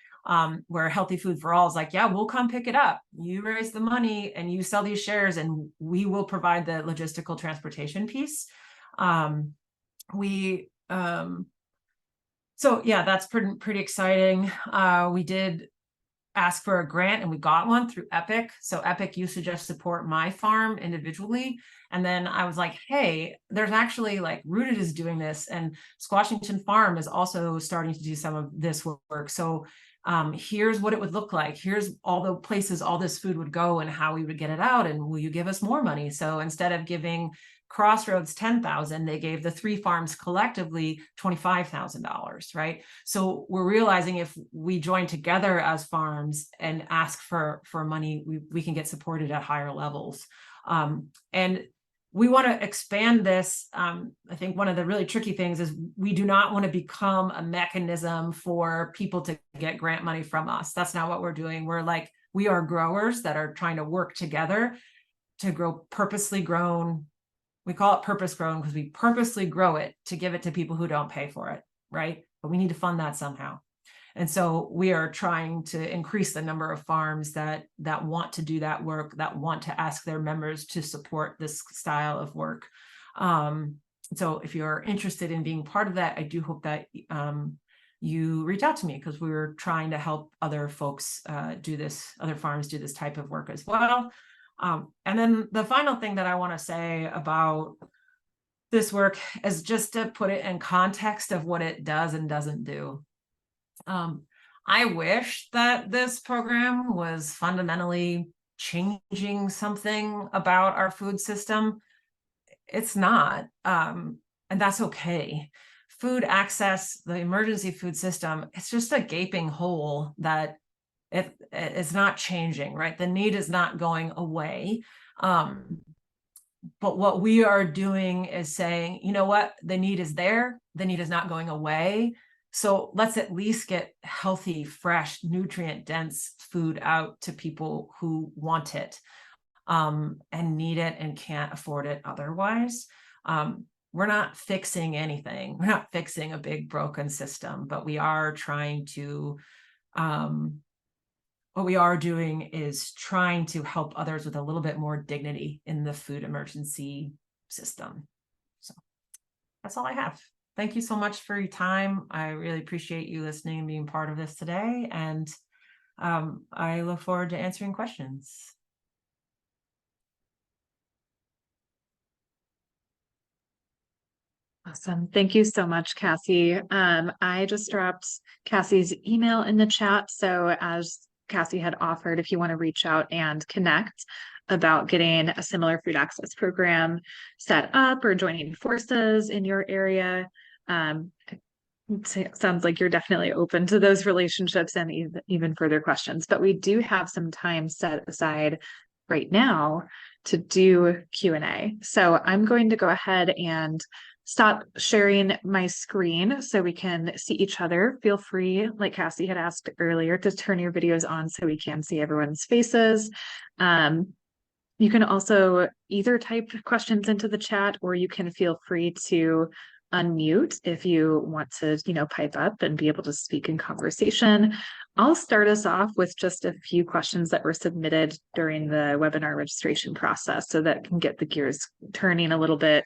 where Healthy Food for All is like, yeah, we'll come pick it up. You raise the money and you sell these shares and we will provide the logistical transportation piece. we, so yeah, that's pretty exciting. We did ask for a grant and we got one through Epic. So Epic used to just support my farm individually. And then I was like, hey, there's actually like Rooted is doing this, and Squashington Farm is also starting to do some of this work. So here's what it would look like. Here's all the places all this food would go and how we would get it out. And will you give us more money? So instead of giving Crossroads 10,000, they gave the 3 farms collectively $25,000, right? So we're realizing if we join together as farms and ask for money, we can get supported at higher levels. And we want to expand this. I think one of the really tricky things is we do not want to become a mechanism for people to get grant money from us. That's not what we're doing. We are growers that are trying to work together to grow purposely grown. We call it purpose grown because we purposely grow it to give it to people who don't pay for it, right? But we need to fund that somehow. And so we are trying to increase the number of farms that want to do that work, that want to ask their members to support this style of work. So if you're interested in being part of that, I do hope that you reach out to me, because we're trying to help other folks do this, other farms do this type of work as well. And then the final thing that I want to say about this work is just to put it in context of what it does and doesn't do. I wish that this program was fundamentally changing something about our food system. It's not, and that's okay. Food access, the emergency food system, it's just a gaping hole that it's not changing, right? The need is not going away. But what we are doing is saying, you know what, the need is there. The need is not going away. So let's at least get healthy, fresh, nutrient-dense food out to people who want it and need it and can't afford it otherwise. We're not fixing anything. We're not fixing a big broken system, but we are trying to, what we are doing is trying to help others with a little bit more dignity in the food emergency system. So that's all I have. Thank you so much for your time. I really appreciate you listening and being part of this today. And I look forward to answering questions. Awesome. Thank you so much, Cassie. I just dropped Cassie's email in the chat. So as Cassie had offered, if you want to reach out and connect about getting a similar food access program set up or joining forces in your area, it sounds like you're definitely open to those relationships and even further questions. But we do have some time set aside right now to do Q&A. So I'm going to go ahead and stop sharing my screen so we can see each other. Feel free, like Cassie had asked earlier, to turn your videos on so we can see everyone's faces. You can also either type questions into the chat, or you can feel free to unmute if you want to, pipe up and be able to speak in conversation. I'll start us off with just a few questions that were submitted during the webinar registration process so that can get the gears turning a little bit.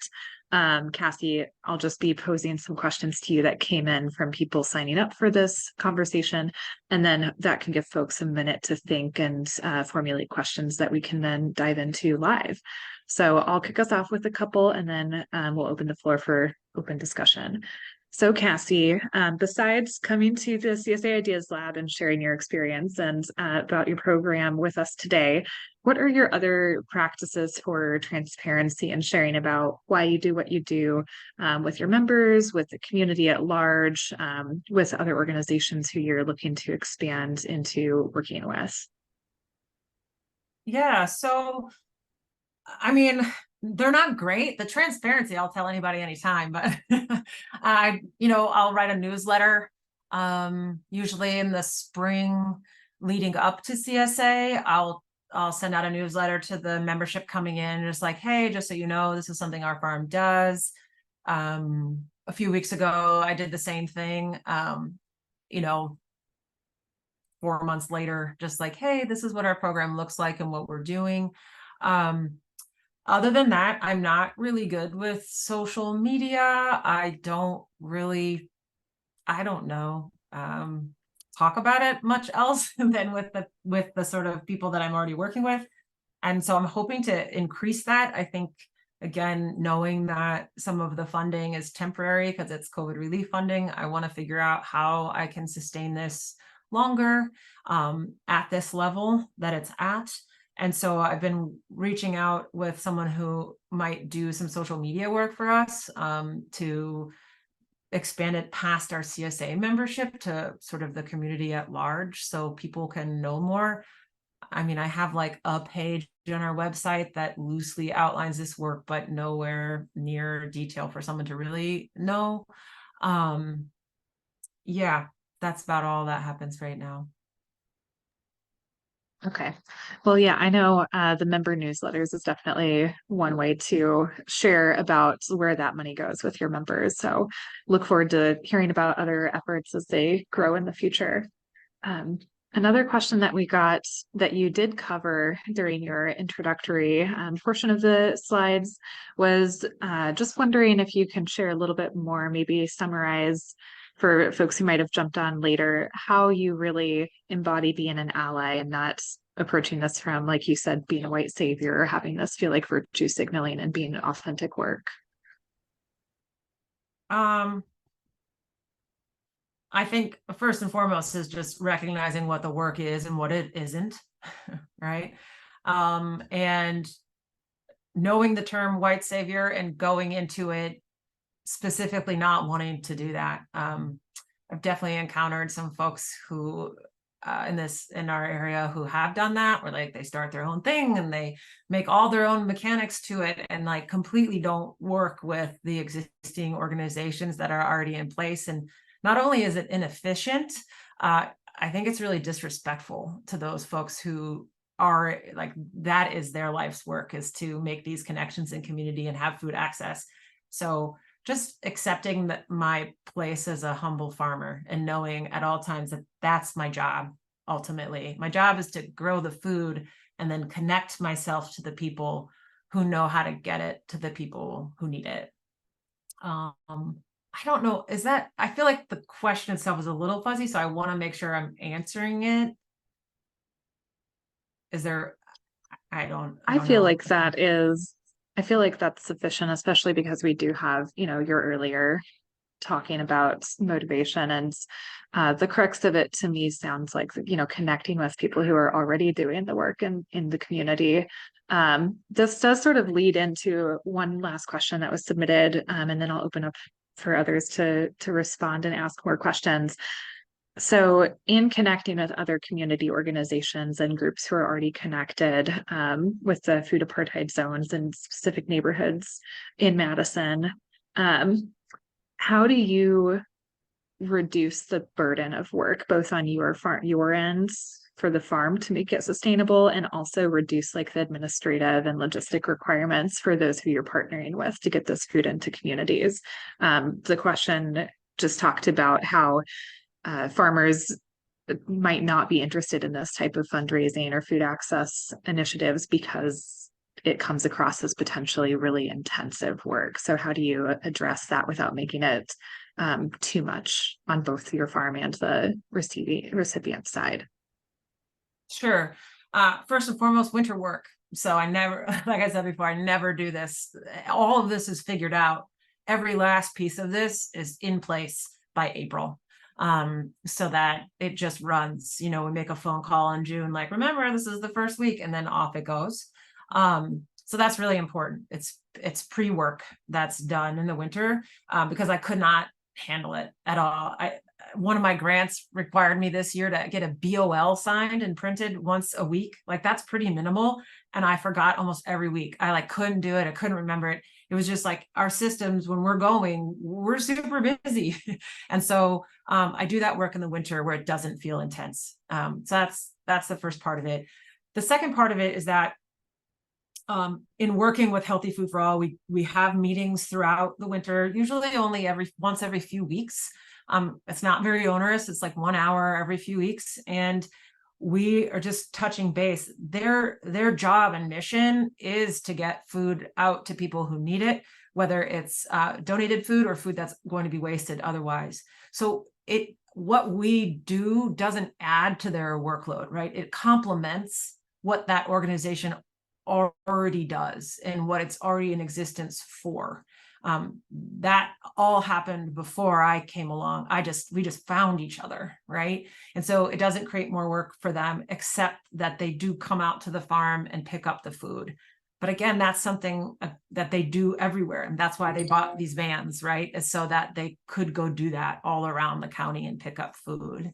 Cassie, I'll just be posing some questions to you that came in from people signing up for this conversation, and then that can give folks a minute to think and formulate questions that we can then dive into live. So I'll kick us off with a couple, and then we'll open the floor for open discussion. So Cassie, besides coming to the CSA Ideas Lab and sharing your experience and about your program with us today, what are your other practices for transparency and sharing about why you do what you do with your members, with the community at large, with other organizations who you're looking to expand into working with? Yeah, so I mean, they're not great. The transparency, I'll tell anybody anytime, but I'll write a newsletter, usually in the spring leading up to CSA. I'll send out a newsletter to the membership coming in, just like, hey, just so you know, this is something our farm does. A few weeks ago, I did the same thing, 4 months later, just like, hey, this is what our program looks like and what we're doing. Other than that, I'm not really good with social media. I don't really, I don't know, talk about it much else than with the sort of people that I'm already working with. And so I'm hoping to increase that. I think, again, knowing that some of the funding is temporary because it's COVID relief funding, I want to figure out how I can sustain this longer at this level that it's at. And so I've been reaching out with someone who might do some social media work for us to expand it past our CSA membership to sort of the community at large so people can know more. I mean, I have like a page on our website that loosely outlines this work, but nowhere near detail for someone to really know. Yeah, that's about all that happens right now. Okay. Well, yeah, I know the member newsletters is definitely one way to share about where that money goes with your members. So look forward to hearing about other efforts as they grow in the future. Um, Another question that we got that you did cover during your introductory portion of the slides was just wondering if you can share a little bit more, maybe summarize for folks who might have jumped on later, how you really embody being an ally and not approaching this from, like you said, being a white savior or having this feel like virtue signaling and being authentic work. Um, I think first and foremost is just recognizing what the work is and what it isn't, right? And knowing the term white savior and going into it specifically not wanting to do that. I've definitely encountered some folks who in our area who have done that, where like they start their own thing and they make all their own mechanics to it and like completely don't work with the existing organizations that are already in place. And not only is it inefficient, I think it's really disrespectful to those folks who are like, that is their life's work, is to make these connections in community and have food access. So just accepting that my place as a humble farmer and knowing at all times that that's my job. Ultimately, my job is to grow the food and then connect myself to the people who know how to get it to the people who need it. I don't know, is that, I feel like the question itself is a little fuzzy, so I want to make sure I'm answering it. Is there, I don't feel know. like I feel like that's sufficient, especially because we do have, your earlier talking about motivation and the crux of it to me sounds like, connecting with people who are already doing the work in the community. This does sort of lead into one last question that was submitted, and then I'll open up for others to respond and ask more questions. So, in connecting with other community organizations and groups who are already connected with the food apartheid zones and specific neighborhoods in Madison, how do you reduce the burden of work, both on your end for the farm to make it sustainable, and also reduce like the administrative and logistic requirements for those who you're partnering with to get this food into communities? The question just talked about how farmers might not be interested in this type of fundraising or food access initiatives because it comes across as potentially really intensive work. So how do you address that without making it too much on both your farm and the recipient side? Sure. First and foremost, winter work. So I never, like I said before, I never do this. All of this is figured out. Every last piece of this is in place by April. So that it just runs, we make a phone call in June, like, remember, this is the first week, and then off it goes. So that's really important. It's pre-work that's done in the winter, because I could not handle it at all. One of my grants required me this year to get a BOL signed and printed once a week. Like, that's pretty minimal. And I forgot almost every week. I like couldn't do it. I couldn't remember it. It was just like our systems, when we're going, we're super busy. And so I do that work in the winter where it doesn't feel intense. So that's the first part of it. The second part of it is that in working with Healthy Food for All, we have meetings throughout the winter, usually only once every few weeks. It's not very onerous. It's like 1 hour every few weeks. And we are just touching base. Their job and mission is to get food out to people who need it, whether it's donated food or food that's going to be wasted otherwise. So what we do doesn't add to their workload, right? It complements what that organization already does and what it's already in existence for. That all happened before I came along. We just found each other, right? And so it doesn't create more work for them, except that they do come out to the farm and pick up the food. But again, that's something that they do everywhere. And that's why they bought these vans, right? Is so that they could go do that all around the county and pick up food.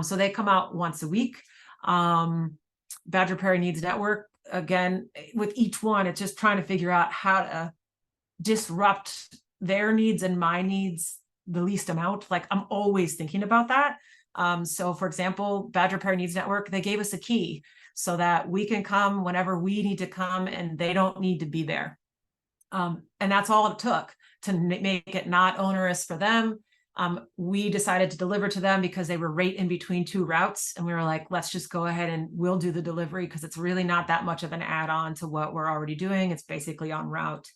So they come out once a week. Badger Prairie Needs Network, again, with each one, it's just trying to figure out how to disrupt their needs and my needs the least amount. Like, I'm always thinking about that. So for example, Badger Prairie Needs Network, they gave us a key so that we can come whenever we need to come and they don't need to be there. And that's all it took to make it not onerous for them. We decided to deliver to them because they were right in between two routes. And we were like, let's just go ahead and we'll do the delivery because it's really not that much of an add-on to what we're already doing. It's basically on route.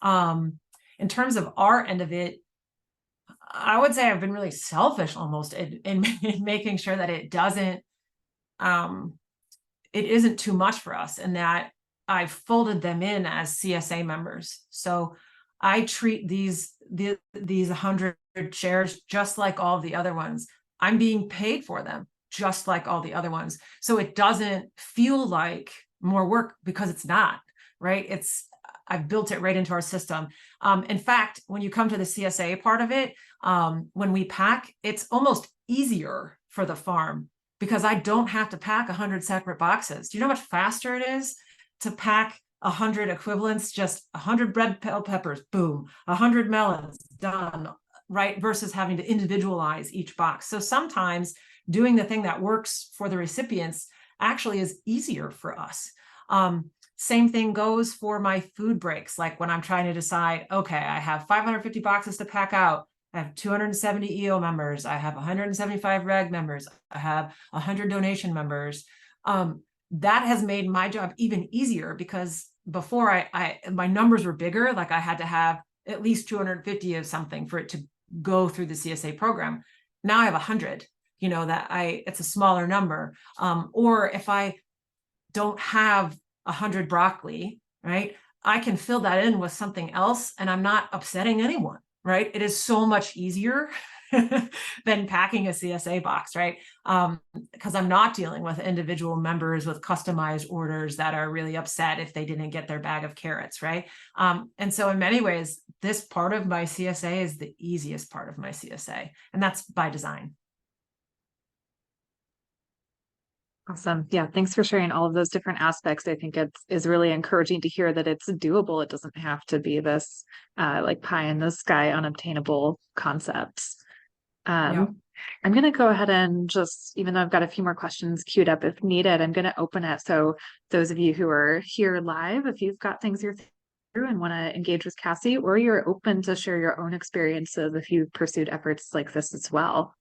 In terms of our end of it, I would say I've been really selfish almost in making sure that it isn't too much for us, and that I've folded them in as CSA members. So I treat these 100 shares just like all of the other ones. I'm being paid for them just like all the other ones. So it doesn't feel like more work, because it's not, right? I've built it right into our system. In fact, when you come to the CSA part of it, when we pack, it's almost easier for the farm because I don't have to pack 100 separate boxes. Do you know how much faster it is to pack 100 equivalents, just 100 red bell peppers, boom, 100 melons, done, right? Versus having to individualize each box. So sometimes doing the thing that works for the recipients actually is easier for us. Same thing goes for my food breaks. Like when I'm trying to decide, okay, I have 550 boxes to pack out. I have 270 EO members. I have 175 reg members. I have 100 donation members. That has made my job even easier because before my numbers were bigger. Like I had to have at least 250 of something for it to go through the CSA program. Now I have 100, it's a smaller number. Or if I don't have 100 broccoli, right? I can fill that in with something else and I'm not upsetting anyone, right? It is so much easier than packing a CSA box, right? Because I'm not dealing with individual members with customized orders that are really upset if they didn't get their bag of carrots, right? And so in many ways, this part of my CSA is the easiest part of my CSA, and that's by design. Awesome. Yeah, thanks for sharing all of those different aspects. I think it is really encouraging to hear that it's doable. It doesn't have to be this like pie in the sky, unobtainable concepts. Yeah. I'm going to go ahead and just, even though I've got a few more questions queued up if needed, I'm going to open it. So those of you who are here live, if you've got things you're through and want to engage with Cassie, or you're open to share your own experiences if you've pursued efforts like this as well.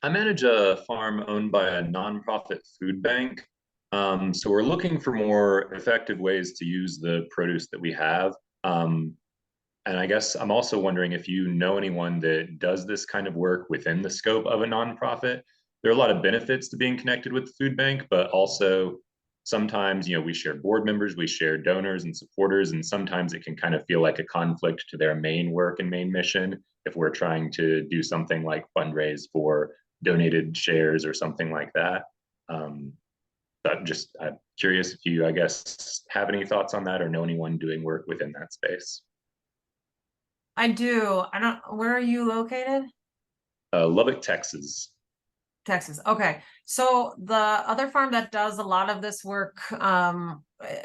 I manage a farm owned by a nonprofit food bank. So we're looking for more effective ways to use the produce that we have. And I guess I'm also wondering if you know anyone that does this kind of work within the scope of a nonprofit. There are a lot of benefits to being connected with the food bank, but also sometimes, we share board members, we share donors and supporters, and sometimes it can kind of feel like a conflict to their main work and main mission if we're trying to do something like fundraise for donated shares or something like that. But I'm curious if you, I guess, have any thoughts on that or know anyone doing work within that space. I do. Where are you located? Lubbock, Texas. Texas. Okay. So the other farm that does a lot of this work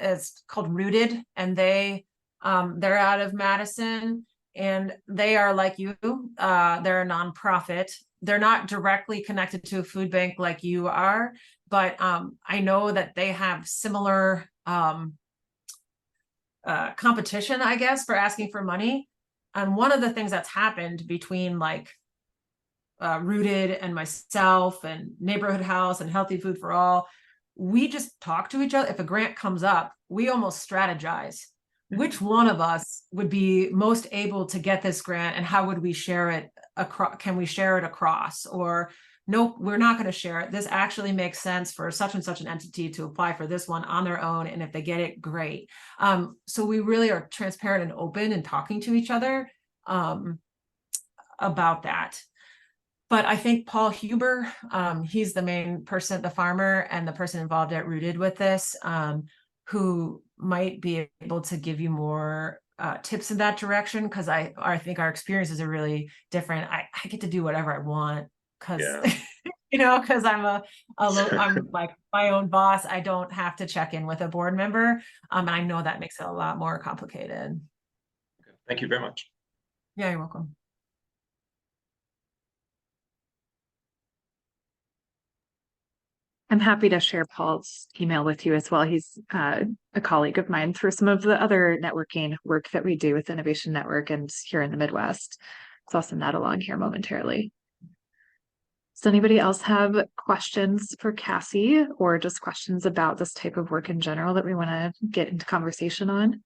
is called Rooted, and they're out of Madison, and they are like you. They're a nonprofit. They're not directly connected to a food bank like you are, but I know that they have similar competition, I guess, for asking for money. And one of the things that's happened between like Rooted and myself and Neighborhood House and Healthy Food for All, we just talk to each other. If a grant comes up, we almost strategize. Which one of us would be most able to get this grant, and how would we share it across? Can we share it across? Or nope, we're not going to share it. This actually makes sense for such and such an entity to apply for this one on their own. And if they get it, great. So we really are transparent and open and talking to each other about that. But I think Paul Huber, he's the main person, the farmer and the person involved at Rooted with this, who might be able to give you more tips in that direction, because I think our experiences are really different. I get to do whatever I want because, because I'm I'm like my own boss. I don't have to check in with a board member. And I know that makes it a lot more complicated. Thank you very much. Yeah, you're welcome. I'm happy to share Paul's email with you as well. He's a colleague of mine through some of the other networking work that we do with Innovation Network and here in the Midwest. So I'll send that along here momentarily. Does anybody else have questions for Cassie, or just questions about this type of work in general that we want to get into conversation on?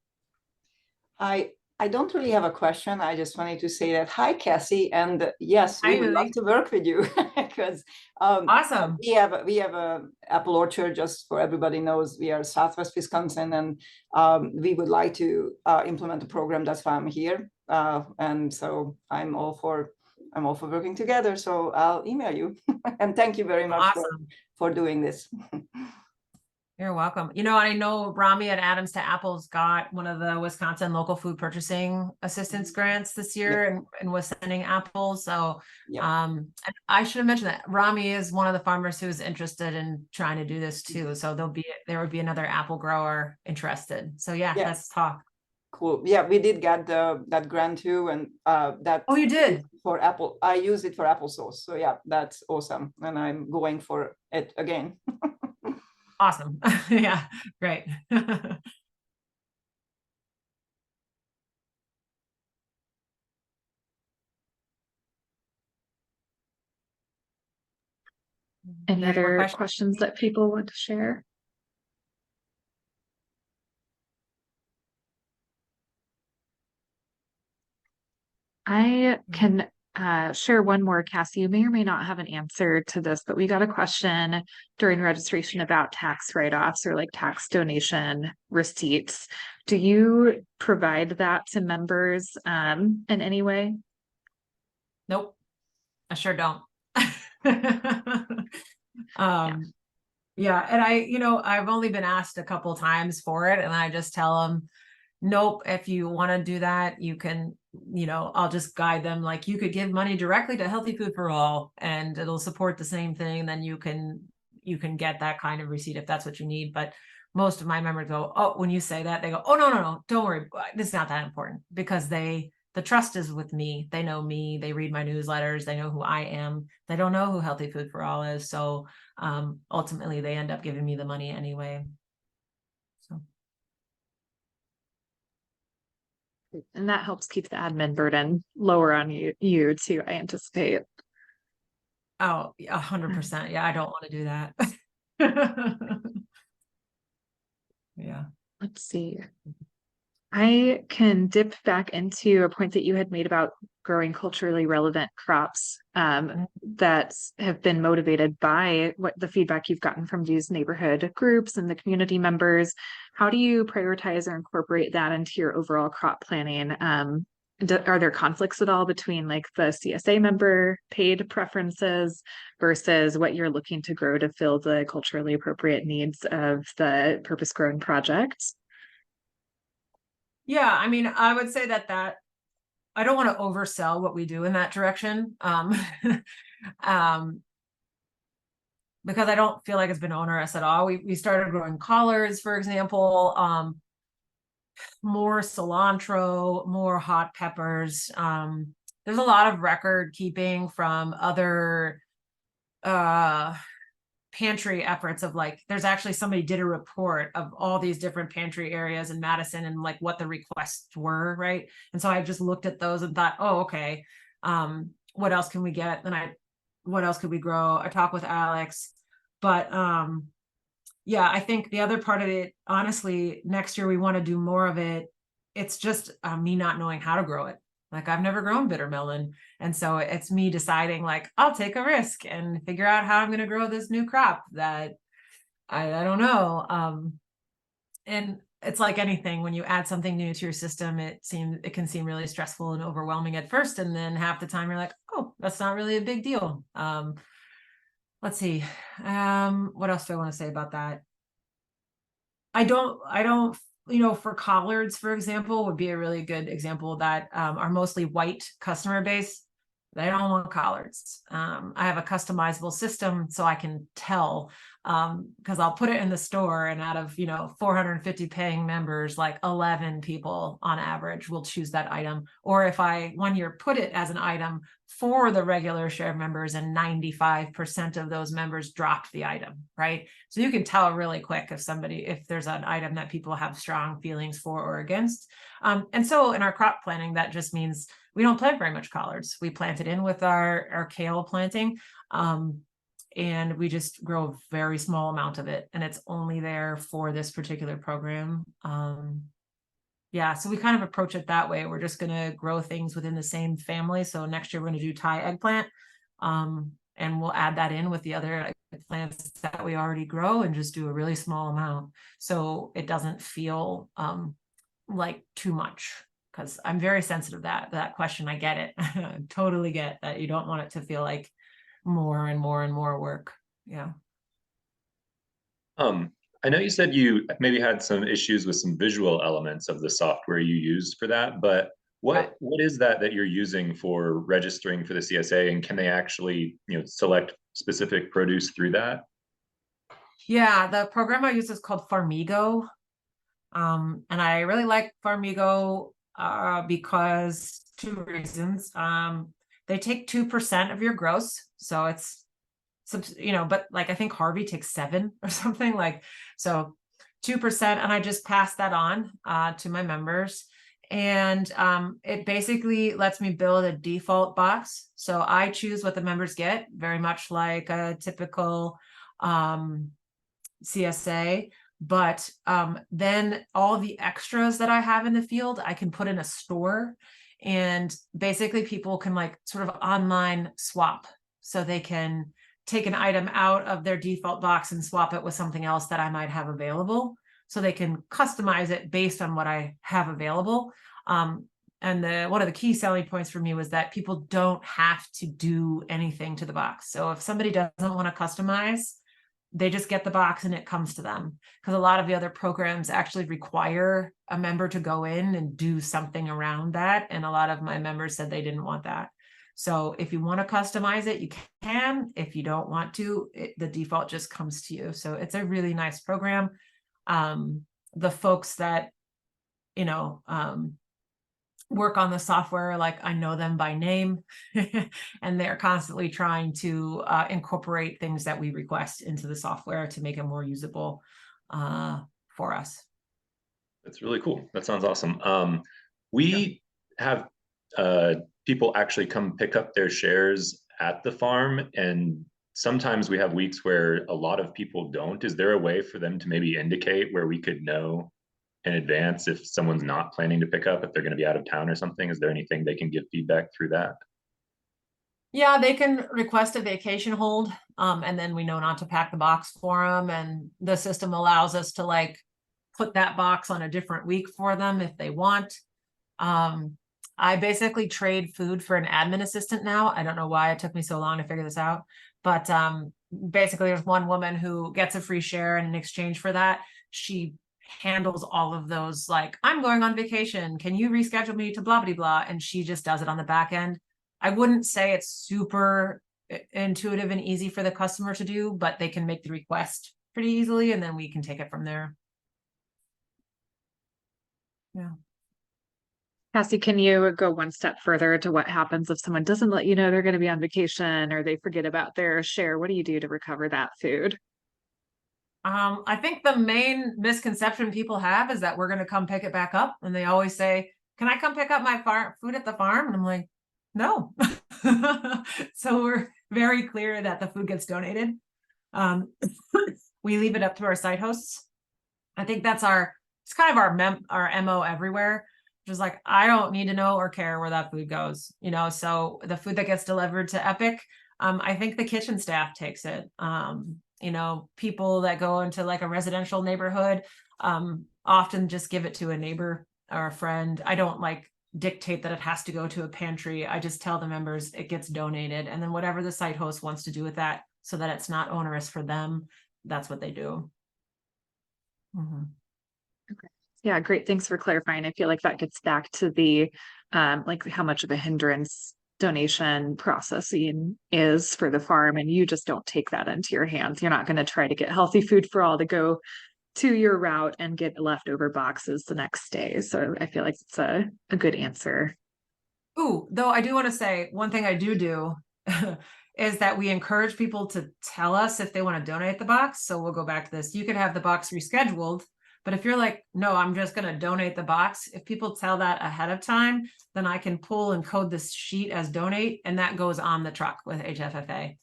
I don't really have a question. I just wanted to say that, hi, Cassie, and yes, we would love to work with you because awesome. We have a apple orchard. Just for everybody knows, we are Southwest Wisconsin, and we would like to implement a program. That's why I'm here, and so I'm all for working together. So I'll email you, and thank you very much for doing this. You're welcome. I know Rami at Adams to Apples got one of the Wisconsin local food purchasing assistance grants this year, and was sending apples. So, and I should have mentioned that Rami is one of the farmers who is interested in trying to do this too. So there would be another apple grower interested. So let's talk. Cool. Yeah, we did get that grant too, and that. Oh, you did? For apple. I use it for applesauce. So yeah, that's awesome, and I'm going for it again. Awesome. Yeah, great. Any other questions that people want to share? I can share one more, Cassie. You may or may not have an answer to this, but we got a question during registration about tax write-offs or like tax donation receipts. Do you provide that to members in any way? Nope, I sure don't. Yeah, and I've only been asked a couple times for it, and I just tell them, nope, if you want to do that, you can, I'll just guide them. Like, you could give money directly to Healthy Food for All and it'll support the same thing. Then you can get that kind of receipt if that's what you need. But most of my members go, oh, when you say that, they go, oh, no, don't worry. It's not that important, because the trust is with me. They know me. They read my newsletters. They know who I am. They don't know who Healthy Food for All is. So ultimately, they end up giving me the money anyway. So. And that helps keep the admin burden lower on you too, I anticipate. Oh, 100%. Yeah, I don't want to do that. Yeah. Let's see. I can dip back into a point that you had made about growing culturally relevant crops that have been motivated by what the feedback you've gotten from these neighborhood groups and the community members. How do you prioritize or incorporate that into your overall crop planning? Are there conflicts at all between like the CSA member paid preferences versus what you're looking to grow to fill the culturally appropriate needs of the purpose grown project? Yeah, I mean, I would say that I don't want to oversell what we do in that direction. Because I don't feel like it's been onerous at all. We started growing collards, for example, more cilantro, more hot peppers. There's a lot of record keeping from other pantry efforts of like, there's actually somebody did a report of all these different pantry areas in Madison and like what the requests were, right? And so I just looked at those and thought, oh, okay, what else can we get? And I what else could we grow? I talked with Alex, but yeah, I think the other part of it, honestly, next year we want to do more of it. It's just me not knowing how to grow it. Like I've never grown bitter melon. And so it's me deciding like, I'll take a risk and figure out how I'm going to grow this new crop that I don't know. And it's like anything, when you add something new to your system, it can seem really stressful and overwhelming at first. And then half the time you're like, oh, that's not really a big deal. Let's see. What else do I want to say about that? I don't, for collards, for example, would be a really good example that are mostly white customer base. They don't want collards. I have a customizable system so I can tell, because I'll put it in the store, and out of 450 paying members, like 11 people on average will choose that item. Or if I one year put it as an item for the regular share members, and 95% of those members dropped the item, right? So you can tell really quick if there's an item that people have strong feelings for or against. And so in our crop planning, that just means we don't plant very much collards. We plant it in with our kale planting, and we just grow a very small amount of it. And it's only there for this particular program. Yeah, so we kind of approach it that way. We're just going to grow things within the same family. So next year we're going to do Thai eggplant, and we'll add that in with the other plants that we already grow and just do a really small amount. So it doesn't feel like too much. Because I'm very sensitive to that question. I get it. I totally get that you don't want it to feel like more and more and more work. Yeah. I know you said you maybe had some issues with some visual elements of the software you used for that, but what is that you're using for registering for the CSA, and can they actually select specific produce through that? Yeah, the program I use is called Farmigo. And I really like Farmigo because two reasons. They take 2% of your gross, so it's but like I think Harvey takes 7 or something, like, so 2%, and I just pass that on to my members, and it basically lets me build a default box. So I choose what the members get, very much like a typical CSA. But then all the extras that I have in the field, I can put in a store, and basically people can like sort of online swap. So they can take an item out of their default box and swap it with something else that I might have available. So they can customize it based on what I have available. And one of the key selling points for me was that people don't have to do anything to the box. So if somebody doesn't want to customize, they just get the box and it comes to them, because a lot of the other programs actually require a member to go in and do something around that. And a lot of my members said they didn't want that. So if you want to customize it, you can. If you don't want to, the default just comes to you. So it's a really nice program. The folks that, work on the software, like I know them by name, and they're constantly trying to incorporate things that we request into the software to make it more usable for us. That's really cool. That sounds awesome. We have people actually come pick up their shares at the farm, and sometimes we have weeks where a lot of people don't. Is there a way for them to maybe indicate where we could know in advance if someone's not planning to pick up, if they're going to be out of town or something? Is there anything they can give feedback through that? Yeah, they can request a vacation hold, and then we know not to pack the box for them, and the system allows us to like put that box on a different week for them if they want. I basically trade food for an admin assistant now. I don't know why it took me so long to figure this out, but basically there's one woman who gets a free share, and in exchange for that, she handles all of those, like, I'm going on vacation, can you reschedule me to blah blah blah, and she just does it on the back end. I wouldn't say it's super intuitive and easy for the customer to do, but they can make the request pretty easily, and then we can take it from there. Yeah. Cassie, can you go one step further to what happens if someone doesn't let you know they're going to be on vacation, or they forget about their share? What do you do to recover that food? I think the main misconception people have is that we're going to come pick it back up. And they always say, can I come pick up my food at the farm? And I'm like, no. So very clear that the food gets donated. We leave it up to our site hosts. I think that's it's kind of our MO everywhere. Just like, I don't need to know or care where that food goes, you know. So the food that gets delivered to Epic, I think the kitchen staff takes it. You know, people that go into like a residential neighborhood often just give it to a neighbor or a friend. I don't like dictate that it has to go to a pantry. I just tell the members it gets donated, and then whatever the site host wants to do with that so that it's not onerous for them, that's what they do. Okay. Yeah, great. Thanks for clarifying. I feel like that gets back to the like how much of a hindrance donation processing is for the farm, and you just don't take that into your hands. You're not going to try to get healthy food for all to go to your route and get leftover boxes the next day. So I feel like it's a good answer. Ooh, though I do want to say one thing I do is that we encourage people to tell us if they want to donate the box. So we'll go back to this. You could have the box rescheduled, but if you're like, no, I'm just going to donate the box, if people tell that ahead of time, then I can pull and code this sheet as donate, and that goes on the truck with HFFA.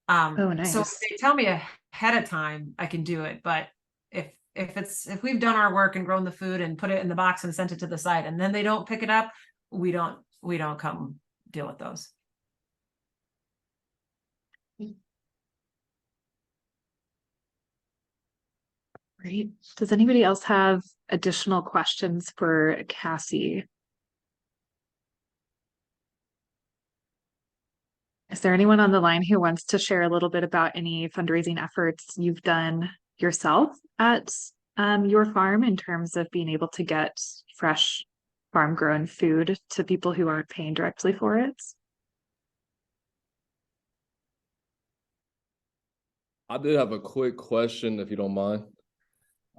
Oh, nice. So if they tell me ahead of time, I can do it. But if we've done our work and grown the food and put it in the box and sent it to the site, and then they don't pick it up, we don't come deal with those. Great. Does anybody else have additional questions for Cassie? Is there anyone on the line who wants to share a little bit about any fundraising efforts you've done yourself at your farm in terms of being able to get fresh farm grown food to people who aren't paying directly for it? I did have a quick question, if you don't mind.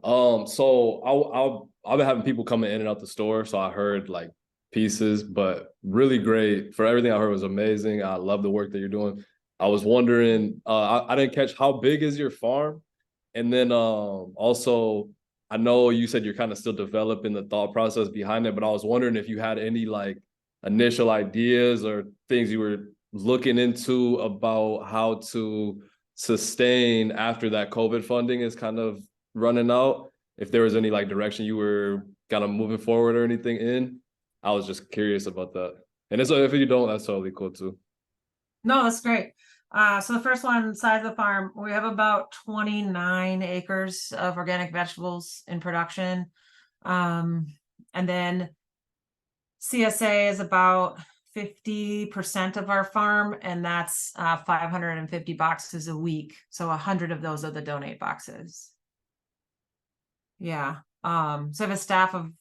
So I've been having people coming in and out the store, so I heard like pieces, but really great. For everything I heard was amazing. I love the work that you're doing. I was wondering, I didn't catch, how big is your farm? And then also, I know you said you're kind of still developing the thought process behind it, but I was wondering if you had any like initial ideas or things you were looking into about how to sustain after that COVID funding is kind of running out. If there was any like direction you were kind of moving forward or anything in, I was just curious about that. And it's, if you don't, that's totally cool too. No, that's great. So the first one, size of the farm, we have about 29 acres of organic vegetables in production. And then CSA is about 50% of our farm, and that's 550 boxes a week. So 100 of those are the donate boxes. Yeah. So I have a staff of,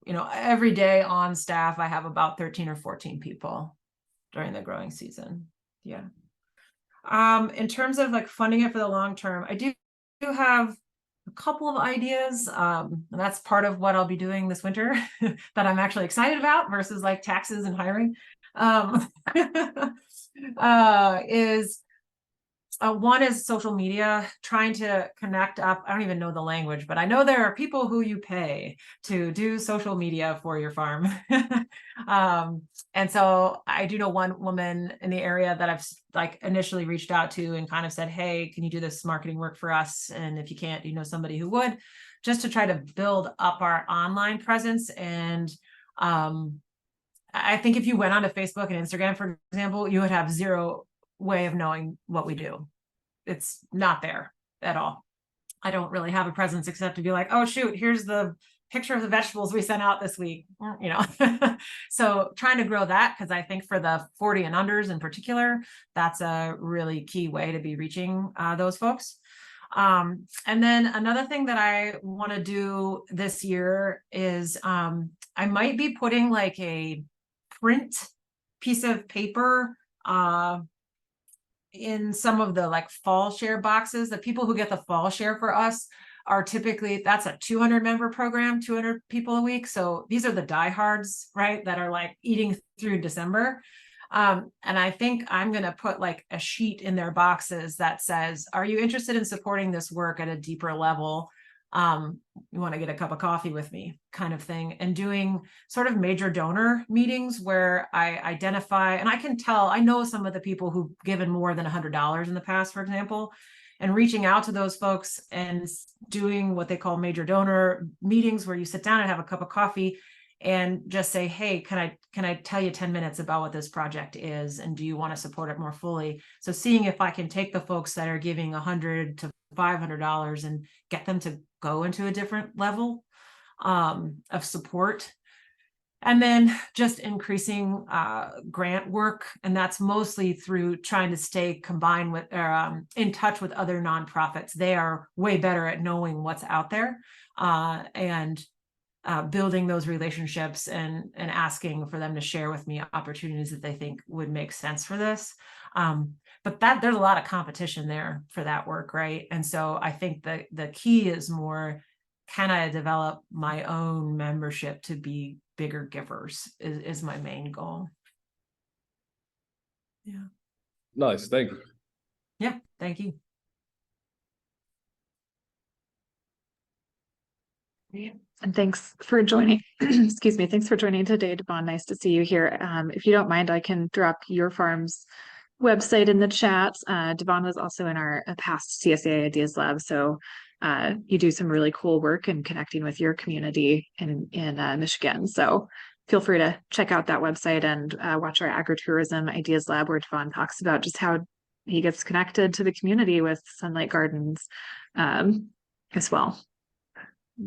every day on staff, I have about 13 or 14 people during the growing season. Yeah. In terms of like funding it for the long term, I do have a couple of ideas. And that's part of what I'll be doing this winter that I'm actually excited about versus like taxes and hiring. One is social media, trying to connect up. I don't even know the language, but I know there are people who you pay to do social media for your farm. And so I do know one woman in the area that I've like initially reached out to and kind of said, hey, can you do this marketing work for us? And if you can't, you know somebody who would, just to try to build up our online presence. And I think if you went onto Facebook and Instagram, for example, you would have zero way of knowing what we do. It's not there at all. I don't really have a presence except to be like, oh shoot, here's the picture of the vegetables we sent out this week, So trying to grow that, because I think for the 40 and unders in particular, that's a really key way to be reaching those folks. And then another thing that I want to do this year is I might be putting like a print piece of paper in some of the like fall share boxes. The people who get the fall share for us are typically, that's a 200 member program, 200 people a week. So these are the diehards, right? That are like eating through December. And I think I'm going to put like a sheet in their boxes that says, are you interested in supporting this work at a deeper level? you want to get a cup of coffee with me kind of thing, and doing sort of major donor meetings where I identify, and I can tell, I know some of the people who've given more than $100 in the past, for example, and reaching out to those folks and doing what they call major donor meetings where you sit down and have a cup of coffee and just say, hey, can I tell you 10 minutes about what this project is, and do you want to support it more fully? So seeing if I can take the folks that are giving $100 to $500 and get them to go into a different level of support. And then just increasing grant work, and that's mostly through trying to stay combined with or in touch with other nonprofits. They are way better at knowing what's out there and building those relationships and asking for them to share with me opportunities that they think would make sense for this. But there's a lot of competition there for that work, right? And so I think that the key is more, can I develop my own membership to be bigger givers is my main goal. Yeah. Nice, thank you. Yeah, thank you. And thanks for joining. Excuse me. Thanks for joining today, Devon. Nice to see you here. If you don't mind, I can drop your farm's website in the chat. Devon was also in our past CSA Ideas Lab. So you do some really cool work in connecting with your community in Michigan. So feel free to check out that website and watch our Agritourism Ideas Lab, where Devon talks about just how he gets connected to the community with Sunlight Gardens as well.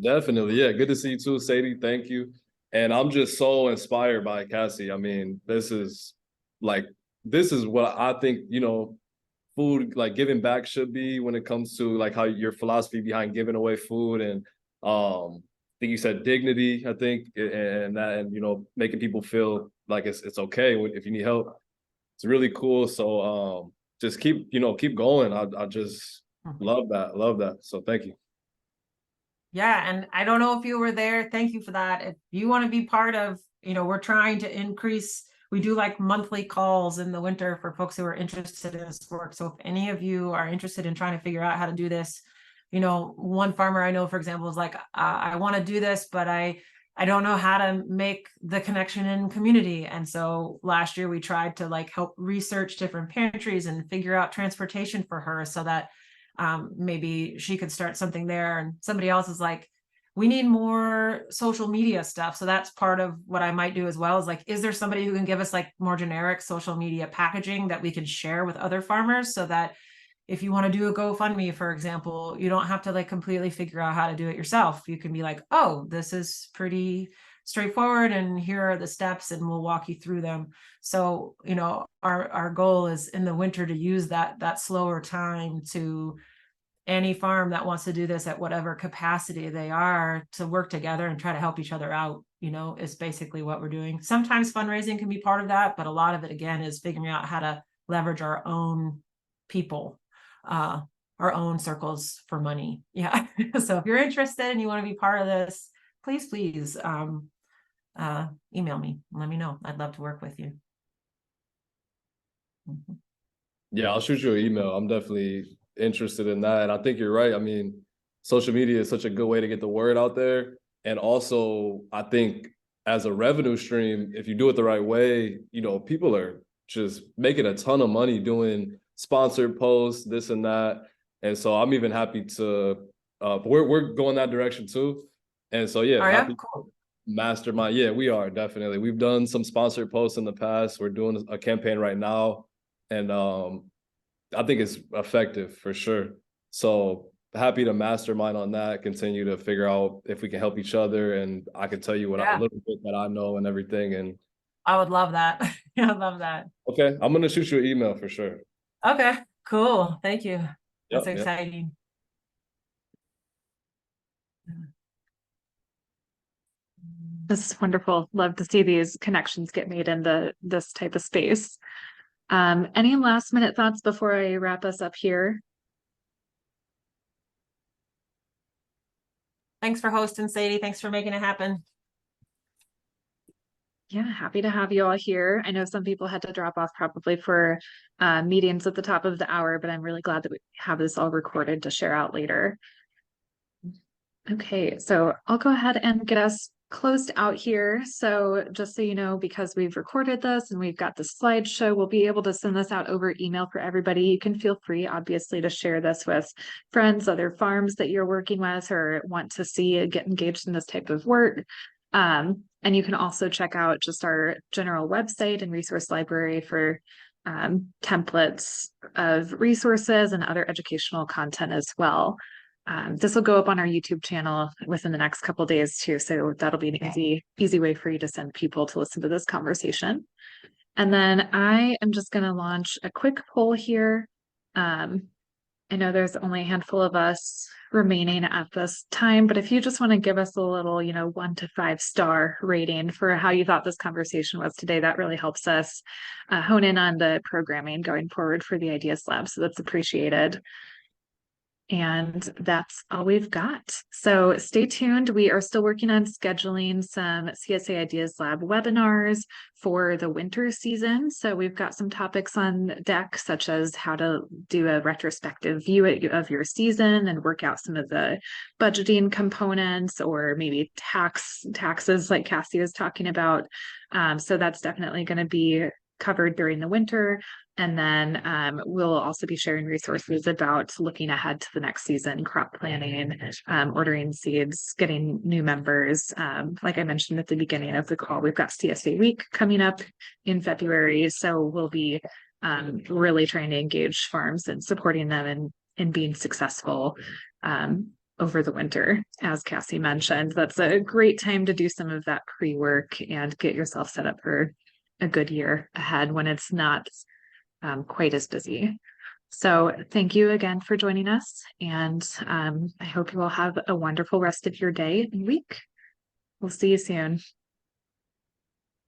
Definitely. Yeah. Good to see you too, Sadie. Thank you. And I'm just so inspired by Cassie. I mean, this is what I think, food, like giving back should be when it comes to like how your philosophy behind giving away food. And I think you said dignity, I think, and making people feel like it's okay if you need help. It's really cool. So just keep going. I just love that. So thank you. Yeah, and I don't know if you were there. Thank you for that. If you want to be part of, we're trying to increase, we do like monthly calls in the winter for folks who are interested in this work. So if any of you are interested in trying to figure out how to do this, one farmer I know, for example, is like, I want to do this, but I don't know how to make the connection in community. And so last year we tried to like help research different pantries and figure out transportation for her so that maybe she could start something there. And somebody else is like, we need more social media stuff. So that's part of what I might do as well, is like, is there somebody who can give us like more generic social media packaging that we can share with other farmers, so that if you want to do a GoFundMe, for example, you don't have to like completely figure out how to do it yourself. You can be like, oh, this is pretty straightforward, and here are the steps, and we'll walk you through them. So, our goal is in the winter to use that slower time to any farm that wants to do this at whatever capacity they are, to work together and try to help each other out, is basically what we're doing. Sometimes fundraising can be part of that, but a lot of it, again, is figuring out how to leverage our own people, our own circles for money. Yeah. So if you're interested and you want to be part of this, please email me and let me know. I'd love to work with you. Yeah, I'll shoot you an email. I'm definitely interested in that. And I think you're right. I mean, social media is such a good way to get the word out there. And also, I think as a revenue stream, if you do it the right way, people are just making a ton of money doing sponsored posts, this and that. And so I'm even happy to, we're going that direction too. And so, yeah, happy cool. Mastermind. Yeah, we are definitely. We've done some sponsored posts in the past. We're doing a campaign right now. And I think it's effective for sure. So happy to mastermind on that, continue to figure out if we can help each other. And I can tell you a little bit that I know and everything. And I would love that. I love that. Okay. I'm going to shoot you an email for sure. Okay, cool. Thank you. That's Yep, exciting. This is wonderful. Love to see these connections get made in this type of space. Any last minute thoughts before I wrap us up here? Thanks for hosting, Sadie. Thanks for making it happen. Yeah, happy to have you all here. I know some people had to drop off probably for meetings at the top of the hour, but I'm really glad that we have this all recorded to share out later. Okay, so I'll go ahead and get us closed out here. So just so you know, because we've recorded this and we've got the slideshow, we'll be able to send this out over email for everybody. You can feel free, obviously, to share this with friends, other farms that you're working with or want to see get engaged in this type of work. And you can also check out just our general website and resource library for templates of resources and other educational content as well. This will go up on our YouTube channel within the next couple days too, so that'll be an easy way for you to send people to listen to this conversation. And then I am just going to launch a quick poll here. I know there's only a handful of us remaining at this time, but if you just want to give us a little, 1 to 5 star rating for how you thought this conversation was today, that really helps us hone in on the programming going forward for the Ideas Lab. So that's appreciated. And that's all we've got. So stay tuned. We are still working on scheduling some CSA Ideas Lab webinars for the winter season. So we've got some topics on deck, such as how to do a retrospective view of your season and work out some of the budgeting components, or maybe taxes like Cassie was talking about. So that's definitely going to be covered during the winter. And then we'll also be sharing resources about looking ahead to the next season, crop planning, ordering seeds, getting new members. Like I mentioned at the beginning of the call, we've got CSA Week coming up in February. So we'll be really trying to engage farms and supporting them in being successful over the winter. As Cassie mentioned, that's a great time to do some of that pre-work and get yourself set up for a good year ahead when it's not quite as busy. So thank you again for joining us, and I hope you all have a wonderful rest of your day and week. We'll see you soon.